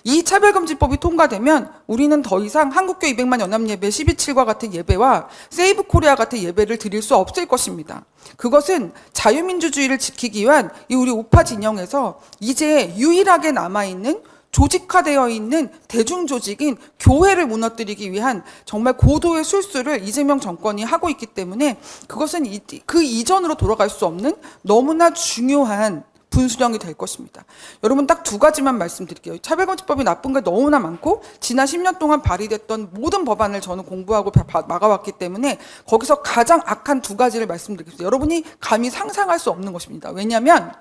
이 차별금지법이 통과되면 우리는 더 이상 한국교 200만 연합예배 12.7과 같은 예배와 세이브 코리아 같은 예배를 드릴 수 없을 것입니다. 그것은 자유민주주의를 지키기 위한 이 우리 우파 진영에서 이제 유일하게 남아있는 조직화되어 있는 대중조직인 교회를 무너뜨리기 위한 정말 고도의 술수를 이재명 정권이 하고 있기 때문에 그것은 그 이전으로 돌아갈 수 없는 너무나 중요한 분수령이 될 것입니다. 여러분 딱 두 가지만 말씀드릴게요. 차별금지법이 나쁜 게 너무나 많고 지난 10년 동안 발의됐던 모든 법안을 저는 공부하고 막아왔기 때문에 거기서 가장 악한 두 가지를 말씀드리겠습니다. 여러분이 감히 상상할 수 없는 것입니다. 왜냐하면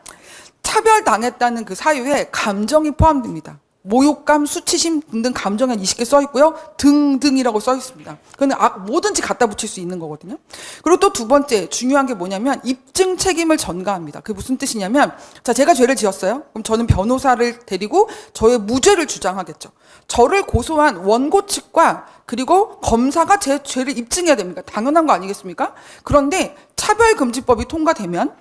차별당했다는 그 사유에 감정이 포함됩니다. 모욕감, 수치심 등등 감정이 한 20개 써 있고요. 등등이라고 써 있습니다. 그건 뭐든지 갖다 붙일 수 있는 거거든요. 그리고 또 두 번째 중요한 게 뭐냐면 입증 책임을 전가합니다. 그게 무슨 뜻이냐면 자, 제가 죄를 지었어요. 그럼 저는 변호사를 데리고 저의 무죄를 주장하겠죠. 저를 고소한 원고 측과 그리고 검사가 제 죄를 입증해야 됩니다. 당연한 거 아니겠습니까? 그런데 차별금지법이 통과되면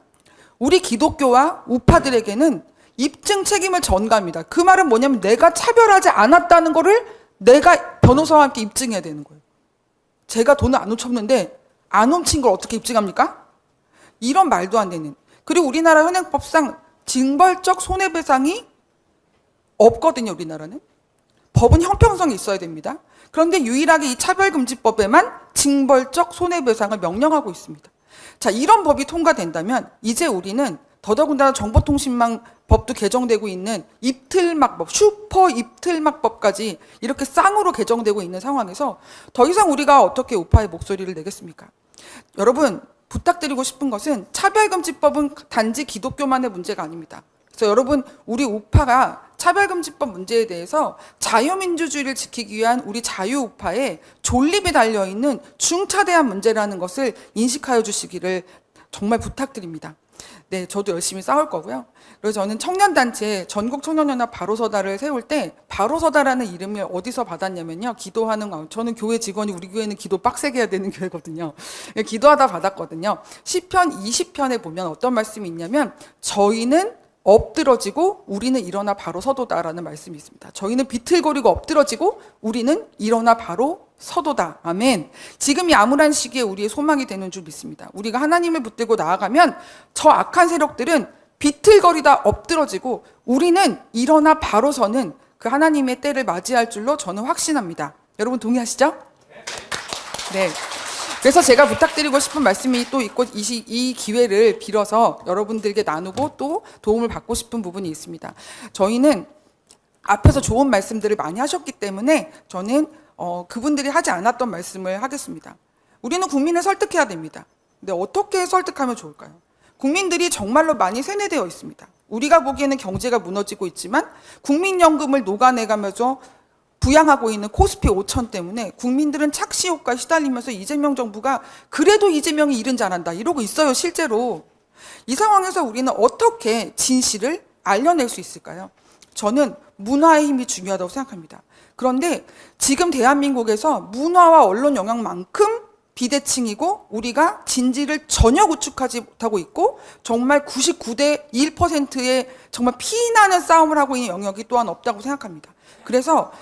우리 기독교와 우파들에게는 입증 책임을 전가합니다. 그 말은 뭐냐면 내가 차별하지 않았다는 거를 내가 변호사와 함께 입증해야 되는 거예요. 제가 돈을 안 훔쳤는데 안 훔친 걸 어떻게 입증합니까? 이런 말도 안 되는. 그리고 우리나라 현행법상 징벌적 손해배상이 없거든요. 우리나라는. 법은 형평성이 있어야 됩니다. 그런데 유일하게 이 차별금지법에만 징벌적 손해배상을 명령하고 있습니다. 자, 이런 법이 통과된다면 이제 우리는 더더군다나 정보통신망 법도 개정되고 있는 입틀막법, 슈퍼 입틀막법까지 이렇게 쌍으로 개정되고 있는 상황에서 더 이상 우리가 어떻게 우파의 목소리를 내겠습니까? 여러분, 부탁드리고 싶은 것은 차별금지법은 단지 기독교만의 문제가 아닙니다. 그래서 여러분, 우리 우파가 차별금지법 문제에 대해서 자유민주주의를 지키기 위한 우리 자유우파의 존립이 달려있는 중차대한 문제라는 것을 인식하여 주시기를 정말 부탁드립니다. 네, 저도 열심히 싸울 거고요. 그래서 저는 청년단체 전국청년연합 바로서다를 세울 때 바로서다라는 이름을 어디서 받았냐면요. 기도하는, 저는 교회 직원이 우리 교회는 기도 빡세게 해야 되는 교회거든요. 기도하다 받았거든요. 시편 20편에 보면 어떤 말씀이 있냐면 저희는 엎드러지고 우리는 일어나 바로 서도다라는 말씀이 있습니다. 저희는 비틀거리고 엎드러지고 우리는 일어나 바로 서도다. 아멘. 지금 이 암울한 시기에 우리의 소망이 되는 줄 믿습니다. 우리가 하나님을 붙들고 나아가면 저 악한 세력들은 비틀거리다 엎드러지고 우리는 일어나 바로 서는 그 하나님의 때를 맞이할 줄로 저는 확신합니다. 여러분 동의하시죠? 네. 그래서 제가 부탁드리고 싶은 말씀이 또 있고 이 기회를 빌어서 여러분들에게 나누고 또 도움을 받고 싶은 부분이 있습니다. 저희는 앞에서 좋은 말씀들을 많이 하셨기 때문에 저는 그분들이 하지 않았던 말씀을 하겠습니다. 우리는 국민을 설득해야 됩니다. 근데 어떻게 설득하면 좋을까요? 국민들이 정말로 많이 세뇌되어 있습니다. 우리가 보기에는 경제가 무너지고 있지만 국민연금을 녹아내가면서 부양하고 있는 코스피 5천 때문에 국민들은 착시 효과에 시달리면서 이재명 정부가 그래도 이재명이 일은 잘한다 이러고 있어요, 실제로. 이 상황에서 우리는 어떻게 진실을 알려낼 수 있을까요? 저는 문화의 힘이 중요하다고 생각합니다. 그런데 지금 대한민국에서 문화와 언론 영향만큼 비대칭이고 우리가 진실을 전혀 구축하지 못하고 있고 정말 99대 1%의 정말 피나는 싸움을 하고 있는 영역이 또한 없다고 생각합니다. 그래서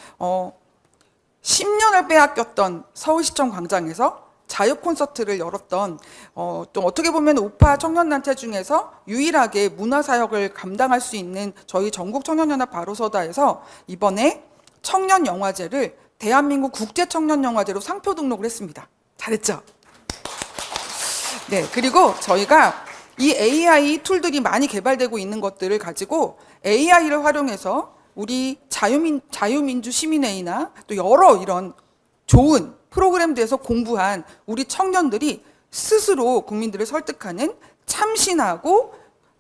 10년을 빼앗겼던 서울시청 광장에서 자유 콘서트를 열었던 또 어떻게 보면 우파 청년단체 중에서 유일하게 문화사역을 감당할 수 있는 저희 전국청년연합 바로서다에서 이번에 청년영화제를 대한민국 국제청년영화제로 상표 등록을 했습니다. 잘했죠? 네, 그리고 저희가 이 AI 툴들이 많이 개발되고 있는 것들을 가지고 AI를 활용해서 우리 자유민주 시민회의나 또 여러 이런 좋은 프로그램들에서 공부한 우리 청년들이 스스로 국민들을 설득하는 참신하고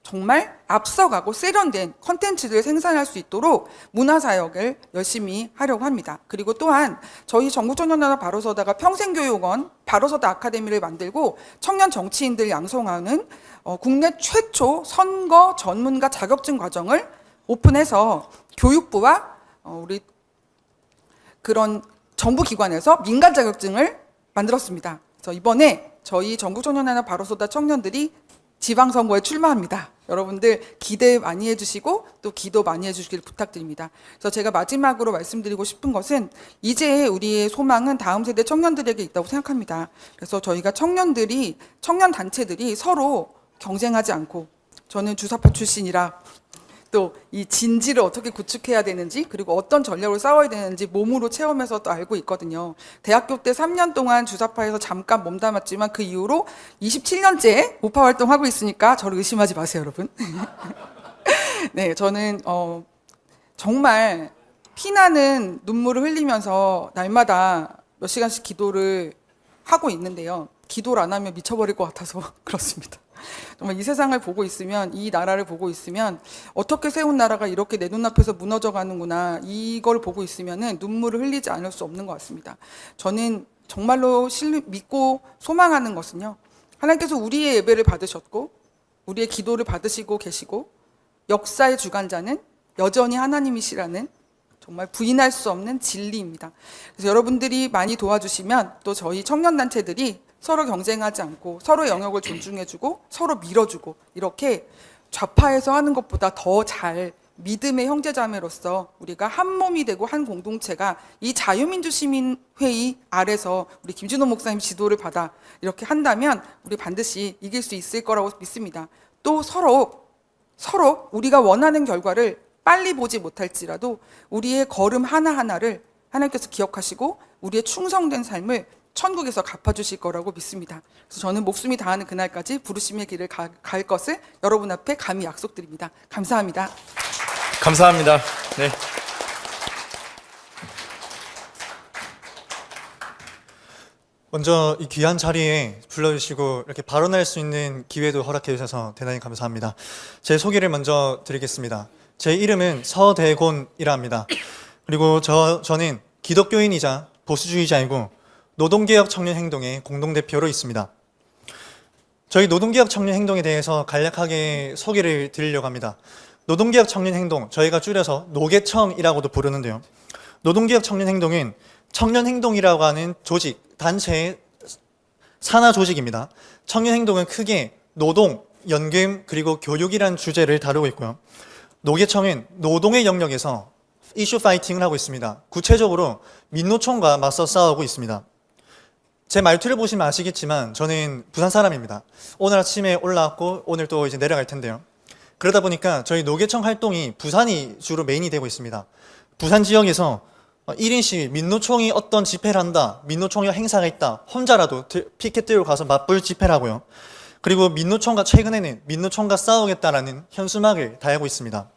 정말 앞서가고 세련된 컨텐츠들을 생산할 수 있도록 문화사역을 열심히 하려고 합니다. 그리고 또한 저희 전국청년연합 바로서다가 평생교육원 바로서다 아카데미를 만들고 청년 정치인들 양성하는 국내 최초 선거 전문가 자격증 과정을 오픈해서 교육부와 우리 그런 정부 기관에서 민간 자격증을 만들었습니다. 그래서 이번에 저희 전국청년연합 바로서다 청년들이 지방선거에 출마합니다. 여러분들 기대 많이 해주시고 또 기도 많이 해주시길 부탁드립니다. 그래서 제가 마지막으로 말씀드리고 싶은 것은 이제 우리의 소망은 다음 세대 청년들에게 있다고 생각합니다. 그래서 저희가 청년단체들이 서로 경쟁하지 않고, 저는 주사파 출신이라 또 이 진지를 어떻게 구축해야 되는지 그리고 어떤 전략으로 싸워야 되는지 몸으로 체험해서 또 알고 있거든요. 대학교 때 3년 동안 주사파에서 잠깐 몸담았지만 그 이후로 27년째 우파 활동하고 있으니까 저를 의심하지 마세요, 여러분. 네, 저는 정말 피나는 눈물을 흘리면서 날마다 몇 시간씩 기도를 하고 있는데요. 기도를 안 하면 미쳐버릴 것 같아서 그렇습니다. 정말 이 세상을 보고 있으면, 이 나라를 보고 있으면 어떻게 세운 나라가 이렇게 내 눈앞에서 무너져 가는구나, 이걸 보고 있으면 눈물을 흘리지 않을 수 없는 것 같습니다. 저는 정말로 믿고 소망하는 것은요, 하나님께서 우리의 예배를 받으셨고 우리의 기도를 받으시고 계시고 역사의 주관자는 여전히 하나님이시라는 정말 부인할 수 없는 진리입니다. 그래서 여러분들이 많이 도와주시면 또 저희 청년단체들이 서로 경쟁하지 않고 서로의 영역을 존중해주고 서로 밀어주고 이렇게 좌파에서 하는 것보다 더 잘 믿음의 형제자매로서 우리가 한 몸이 되고 한 공동체가 이 자유민주시민회의 아래서 우리 김진호 목사님 지도를 받아 이렇게 한다면 우리 반드시 이길 수 있을 거라고 믿습니다. 또 서로 우리가 원하는 결과를 빨리 보지 못할지라도 우리의 걸음 하나하나를 하나님께서 기억하시고 우리의 충성된 삶을 천국에서 갚아주실 거라고 믿습니다. 그래서 저는 목숨이 다하는 그날까지 부르심의 길을 갈 것을 여러분 앞에 감히 약속드립니다. 감사합니다. 감사합니다. 네. 먼저 이 귀한 자리에 불러주시고 이렇게 발언할 수 있는 기회도 허락해 주셔서 대단히 감사합니다. 제 소개를 먼저 드리겠습니다. 제 이름은 서대곤이라 합니다. 그리고 저는 기독교인이자 보수주의자이고 노동개혁 청년행동의 공동대표로 있습니다. 저희 노동개혁 청년행동에 대해서 간략하게 소개를 드리려고 합니다. 노동개혁 청년행동, 저희가 줄여서 노개청이라고도 부르는데요. 노동개혁 청년행동은 청년행동이라고 하는 조직, 단체의 산하 조직입니다. 청년행동은 크게 노동, 연금, 그리고 교육이라는 주제를 다루고 있고요. 노개청은 노동의 영역에서 이슈 파이팅을 하고 있습니다. 구체적으로 민노총과 맞서 싸우고 있습니다. 제 말투를 보시면 아시겠지만 저는 부산 사람입니다. 오늘 아침에 올라왔고 오늘 또 이제 내려갈 텐데요. 그러다 보니까 저희 노개청 활동이 부산이 주로 메인이 되고 있습니다. 부산 지역에서 1인 시위, 민노총이 어떤 집회를 한다, 민노총이 행사가 있다, 혼자라도 피켓 들고 가서 맞불 집회를 하고요. 그리고 최근에는 민노총과 싸우겠다라는 현수막을 달고 있습니다.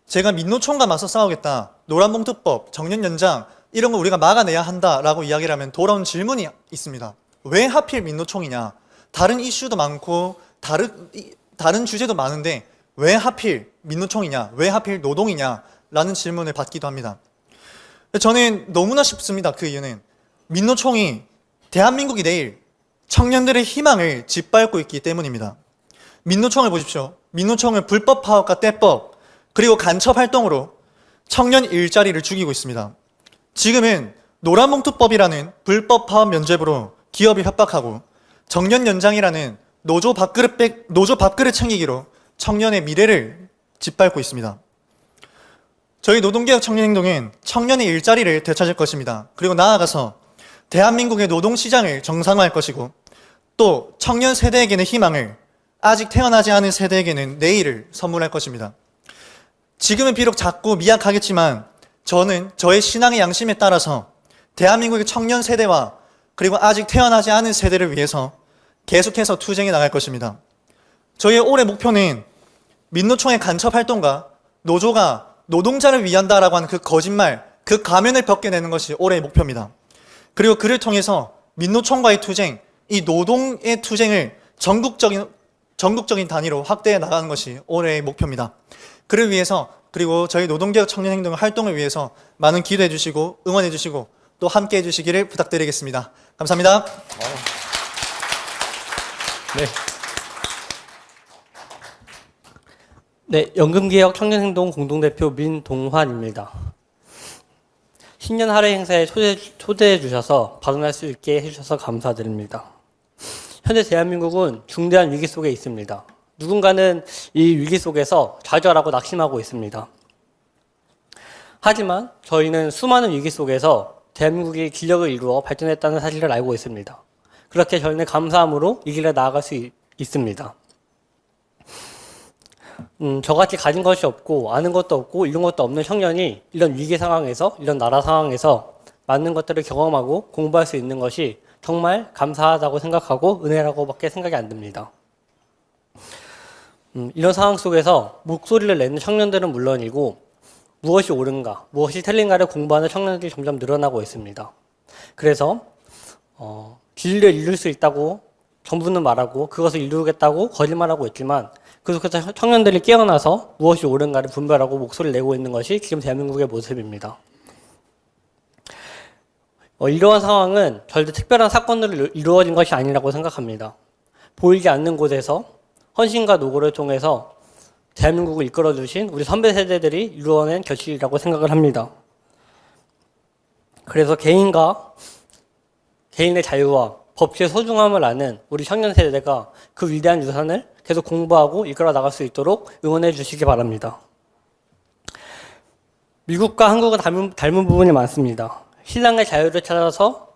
제가 민노총과 맞서 싸우겠다, 노란봉투법, 정년연장 이런 거 우리가 막아내야 한다라고 이야기를 하면 돌아온 질문이 있습니다. 왜 하필 민노총이냐? 다른 이슈도 많고 다른 주제도 많은데 왜 하필 민노총이냐? 왜 하필 노동이냐? 라는 질문을 받기도 합니다. 저는 너무나 쉽습니다. 그 이유는 민노총이 대한민국이 내일 청년들의 희망을 짓밟고 있기 때문입니다. 민노총을 보십시오. 민노총은 불법 파업과 떼법 그리고 간첩 활동으로 청년 일자리를 죽이고 있습니다. 지금은 노란봉투법이라는 불법 파업 면죄부로 기업을 협박하고 정년 연장이라는 노조 밥그릇 챙기기로 청년의 미래를 짓밟고 있습니다. 저희 노동개혁 청년행동은 청년의 일자리를 되찾을 것입니다. 그리고 나아가서 대한민국의 노동시장을 정상화할 것이고 또 청년 세대에게는 희망을, 아직 태어나지 않은 세대에게는 내일을 선물할 것입니다. 지금은 비록 작고 미약하겠지만 저는 저의 신앙의 양심에 따라서 대한민국의 청년 세대와 그리고 아직 태어나지 않은 세대를 위해서 계속해서 투쟁해 나갈 것입니다. 저희의 올해 목표는 민노총의 간첩 활동과 노조가 노동자를 위한다라고 하는 그 거짓말, 그 가면을 벗겨내는 것이 올해의 목표입니다. 그리고 그를 통해서 민노총과의 투쟁, 이 노동의 투쟁을 전국적인 단위로 확대해 나가는 것이 올해의 목표입니다. 그를 위해서 그리고 저희 노동개혁 청년행동 활동을 위해서 많은 기도해 주시고 응원해 주시고 또 함께 해 주시기를 부탁드리겠습니다. 감사합니다. 네, 연금개혁 청년행동 공동대표 민동환입니다. 신년 할애 행사에 초대해 주셔서 발언할 수 있게 해주셔서 감사드립니다. 현재 대한민국은 중대한 위기 속에 있습니다. 누군가는 이 위기 속에서 좌절하고 낙심하고 있습니다. 하지만 저희는 수많은 위기 속에서 대한민국이 기력을 이루어 발전했다는 사실을 알고 있습니다. 그렇게 저희는 감사함으로 이 길에 나아갈 수 있습니다. 저같이 가진 것이 없고 아는 것도 없고 이런 것도 없는 청년이 이런 위기 상황에서, 이런 나라 상황에서 많은 것들을 경험하고 공부할 수 있는 것이 정말 감사하다고 생각하고 은혜라고밖에 생각이 안 듭니다. 이런 상황 속에서 목소리를 내는 청년들은 물론이고 무엇이 옳은가, 무엇이 틀린가를 공부하는 청년들이 점점 늘어나고 있습니다. 그래서 진리를 이룰 수 있다고 정부는 말하고 그것을 이루겠다고 거짓말하고 있지만 그 속에서 청년들이 깨어나서 무엇이 옳은가를 분별하고 목소리를 내고 있는 것이 지금 대한민국의 모습입니다. 이러한 상황은 절대 특별한 사건으로 이루어진 것이 아니라고 생각합니다. 보이지 않는 곳에서 헌신과 노고를 통해서 대한민국을 이끌어주신 우리 선배 세대들이 이루어낸 결실이라고 생각을 합니다. 그래서 개인의 자유와 법치의 소중함을 아는 우리 청년 세대가 그 위대한 유산을 계속 공부하고 이끌어 나갈 수 있도록 응원해 주시기 바랍니다. 미국과 한국은 닮은 부분이 많습니다. 신앙의 자유를 찾아서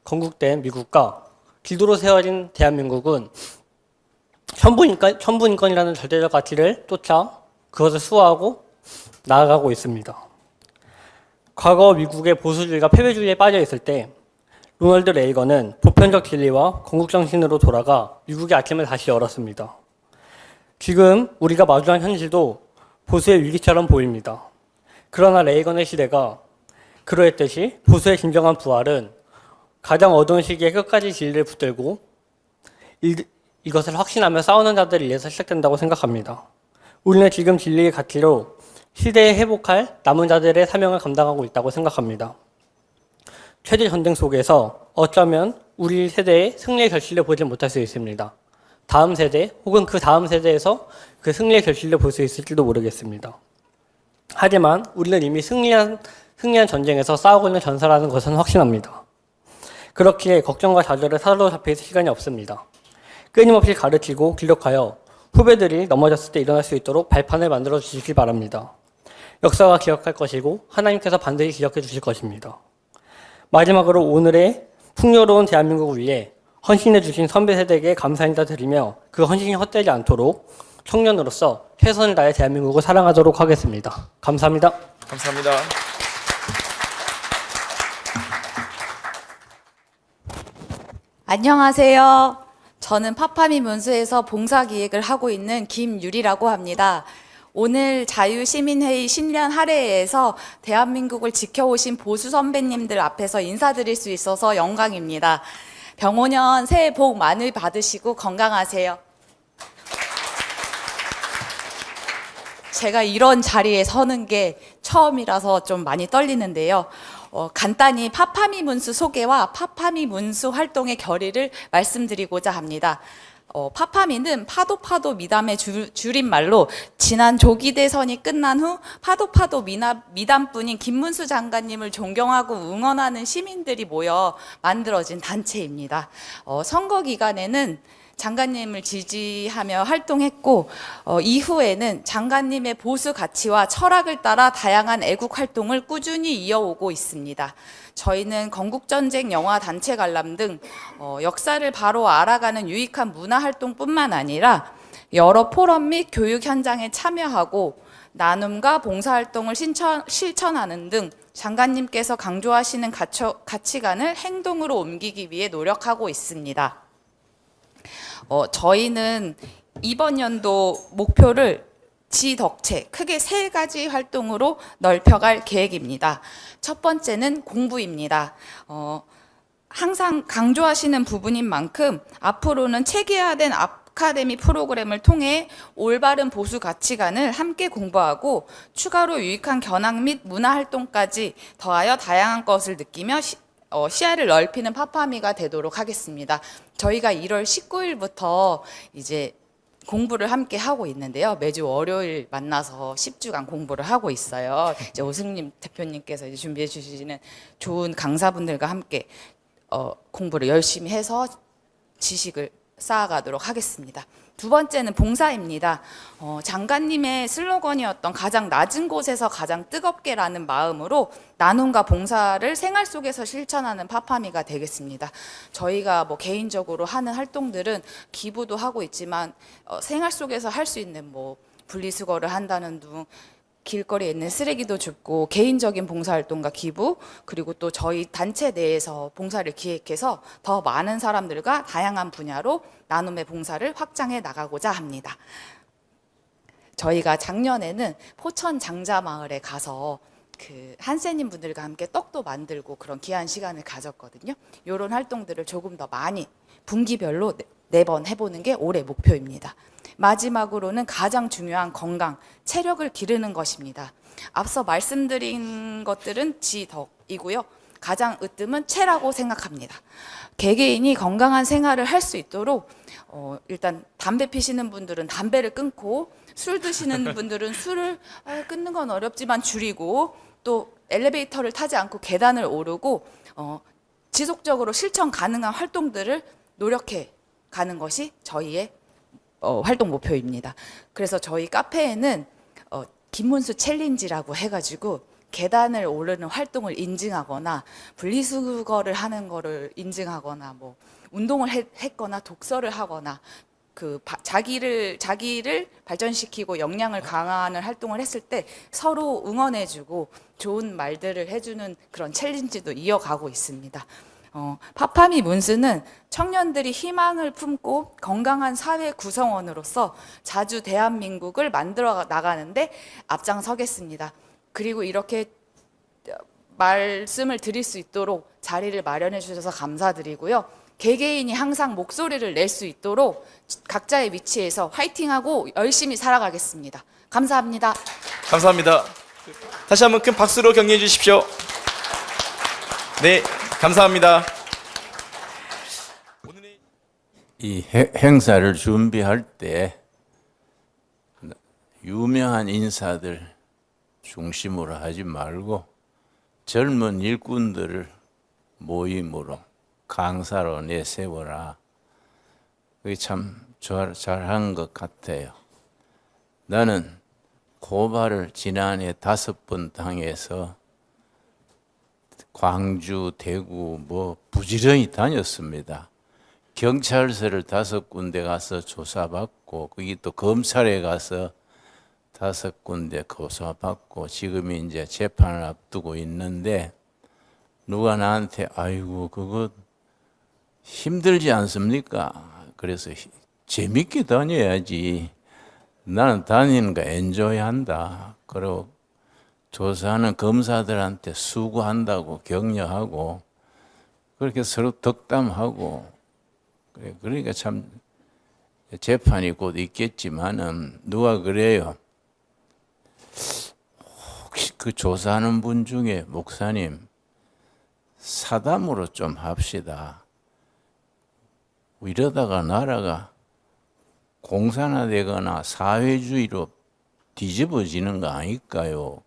건국된 미국과 기도로 세워진 대한민국은 천부인권이라는 절대적 가치를 쫓아 그것을 수호하고 나아가고 있습니다. 과거 미국의 보수주의가 패배주의에 빠져 있을 때 로널드 레이건은 보편적 진리와 건국정신으로 돌아가 미국의 아침을 다시 열었습니다. 지금 우리가 마주한 현실도 보수의 위기처럼 보입니다. 그러나 레이건의 시대가 그러했듯이 보수의 진정한 부활은 가장 어두운 시기에 끝까지 진리를 붙들고 이것을 확신하며 싸우는 자들을 위해서 시작된다고 생각합니다. 우리는 지금 진리의 가치로 시대에 회복할 남은 자들의 사명을 감당하고 있다고 생각합니다. 최대 전쟁 속에서 어쩌면 우리 세대의 승리의 결실을 보지 못할 수 있습니다. 다음 세대 혹은 그 다음 세대에서 그 승리의 결실을 볼 수 있을지도 모르겠습니다. 하지만 우리는 이미 승리한 전쟁에서 싸우고 있는 전사라는 것은 확신합니다. 그렇기에 걱정과 좌절에 사로잡혀 있을 시간이 없습니다. 끊임없이 가르치고 기록하여 후배들이 넘어졌을 때 일어날 수 있도록 발판을 만들어 주시기 바랍니다. 역사가 기억할 것이고 하나님께서 반드시 기억해 주실 것입니다. 마지막으로 오늘의 풍요로운 대한민국을 위해 헌신해 주신 선배 세대에게 감사 인사 드리며 그 헌신이 헛되지 않도록 청년으로서 최선을 다해 대한민국을 사랑하도록 하겠습니다. 감사합니다. 감사합니다. 안녕하세요. 저는 파파미 문수에서 봉사기획을 하고 있는 김유리라고 합니다. 오늘 자유시민회의 신년 할애에서 대한민국을 지켜오신 보수 선배님들 앞에서 인사드릴 수 있어서 영광입니다. 병오년 새해 복 많이 받으시고 건강하세요. 제가 이런 자리에 서는 게 처음이라서 좀 많이 떨리는데요. 간단히 파파미 문수 소개와 파파미 문수 활동의 결의를 말씀드리고자 합니다. 파파미는 파도 미담의 줄임말로 지난 조기 대선이 끝난 후 파도 미담뿐인 김문수 장관님을 존경하고 응원하는 시민들이 모여 만들어진 단체입니다. 선거 기간에는 장관님을 지지하며 활동했고 이후에는 장관님의 보수 가치와 철학을 따라 다양한 애국 활동을 꾸준히 이어오고 있습니다. 저희는 건국전쟁 영화 단체 관람 등 역사를 바로 알아가는 유익한 문화 활동뿐만 아니라 여러 포럼 및 교육 현장에 참여하고 나눔과 봉사활동을 실천하는 등 장관님께서 강조하시는 가치관을 행동으로 옮기기 위해 노력하고 있습니다. 저희는 이번 연도 목표를 지덕체 크게 3가지 활동으로 넓혀갈 계획입니다. 첫 번째는 공부입니다. 항상 강조하시는 부분인 만큼 앞으로는 체계화된 아카데미 프로그램을 통해 올바른 보수 가치관을 함께 공부하고 추가로 유익한 견학 및 문화 활동까지 더하여 다양한 것을 느끼며 시야를 넓히는 파파미가 되도록 하겠습니다. 저희가 1월 19일부터 이제 공부를 함께 하고 있는데요. 매주 월요일 만나서 10주간 공부를 하고 있어요. 이제 오승림 대표님께서 이제 준비해 주시는 좋은 강사분들과 함께 공부를 열심히 해서 지식을 쌓아가도록 하겠습니다. 두 번째는 봉사입니다. 장관님의 슬로건이었던 가장 낮은 곳에서 가장 뜨겁게라는 마음으로 나눔과 봉사를 생활 속에서 실천하는 파파미가 되겠습니다. 저희가 뭐 개인적으로 하는 활동들은 기부도 하고 있지만 생활 속에서 할 수 있는 뭐 분리수거를 한다는 등 길거리에 있는 쓰레기도 줍고 개인적인 봉사활동과 기부 그리고 또 저희 단체 내에서 봉사를 기획해서 더 많은 사람들과 다양한 분야로 나눔의 봉사를 확장해 나가고자 합니다. 저희가 작년에는 포천 장자마을에 가서 그 한세님 분들과 함께 떡도 만들고 그런 귀한 시간을 가졌거든요. 이런 활동들을 조금 더 많이 분기별로 4번 해보는 게 올해 목표입니다. 마지막으로는 가장 중요한 건강, 체력을 기르는 것입니다. 앞서 말씀드린 것들은 지덕이고요. 가장 으뜸은 체라고 생각합니다. 개개인이 건강한 생활을 할 수 있도록 일단 담배 피시는 분들은 담배를 끊고 술 드시는 분들은 술을 끊는 건 어렵지만 줄이고 또 엘리베이터를 타지 않고 계단을 오르고 지속적으로 실천 가능한 활동들을 노력해 가는 것이 저희의 활동 목표입니다. 그래서 저희 카페에는 김문수 챌린지라고 해가지고 계단을 오르는 활동을 인증하거나 분리수거를 하는 거를 인증하거나 뭐 운동을 했거나 독서를 하거나 그 자기를 발전시키고 역량을 강화하는 활동을 했을 때 서로 응원해주고 좋은 말들을 해주는 그런 챌린지도 이어가고 있습니다. 파파미 문수는 청년들이 희망을 품고 건강한 사회 구성원으로서 자주 대한민국을 만들어 나가는데 앞장서겠습니다. 그리고 이렇게 말씀을 드릴 수 있도록 자리를 마련해 주셔서 감사드리고요. 개개인이 항상 목소리를 낼 수 있도록 각자의 위치에서 화이팅하고 열심히 살아가겠습니다. 감사합니다. 감사합니다. 다시 한번 큰 박수로 격려해 주십시오. 네, 감사합니다. 이 행사를 준비할 때 유명한 인사들 중심으로 하지 말고 젊은 일꾼들을 모임으로 강사로 내세워라. 그게 참 잘한 것 같아요. 나는 고발을 지난해 5번 당해서 광주, 대구 뭐 부지런히 다녔습니다. 경찰서를 5군데 가서 조사받고 거기 또 검찰에 가서 5군데 조사받고 지금 이제 재판을 앞두고 있는데 누가 나한테 아이고 그거 힘들지 않습니까? 그래서 재밌게 다녀야지. 나는 다니는 거 엔조이한다. 그리고 조사하는 검사들한테 수고한다고 격려하고 그렇게 서로 덕담하고 그러니까 참 재판이 곧 있겠지만은 누가 그래요. 혹시 그 조사하는 분 중에 목사님 사담으로 좀 합시다. 이러다가 나라가 공산화되거나 사회주의로 뒤집어지는 거 아닐까요?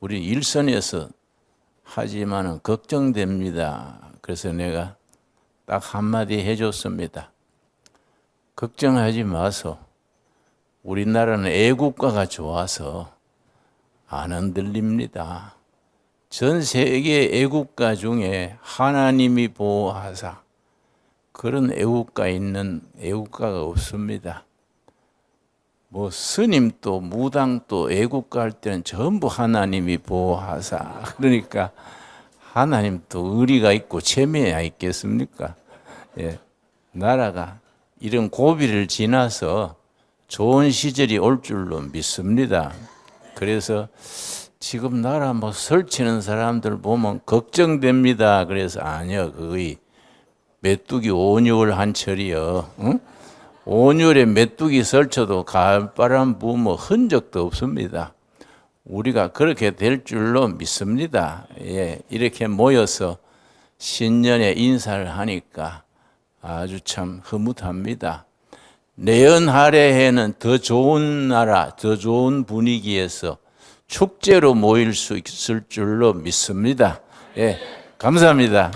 우리 일선에서 하지만은 걱정됩니다. 그래서 내가 딱 한마디 해줬습니다. 걱정하지 마소. 우리나라는 애국가가 좋아서 안 흔들립니다. 전 세계 애국가 중에 하나님이 보호하사 그런 애국가 있는 애국가가 없습니다. 뭐 스님도 무당도 애국가 할 때는 전부 하나님이 보호하사, 그러니까 하나님도 의리가 있고 체면이 있겠습니까? 예, 나라가 이런 고비를 지나서 좋은 시절이 올 줄로 믿습니다. 그래서 지금 나라 뭐 설치는 사람들 보면 걱정됩니다. 그래서 아니요, 거의 메뚜기 온유월 한철이요. 응? 온유월에 메뚜기 설쳐도 가을바람 부으면 흔적도 없습니다. 우리가 그렇게 될 줄로 믿습니다. 예, 이렇게 모여서 신년에 인사를 하니까 아주 참 흐뭇합니다. 내연 할애해는 더 좋은 나라, 더 좋은 분위기에서 축제로 모일 수 있을 줄로 믿습니다. 예, 감사합니다.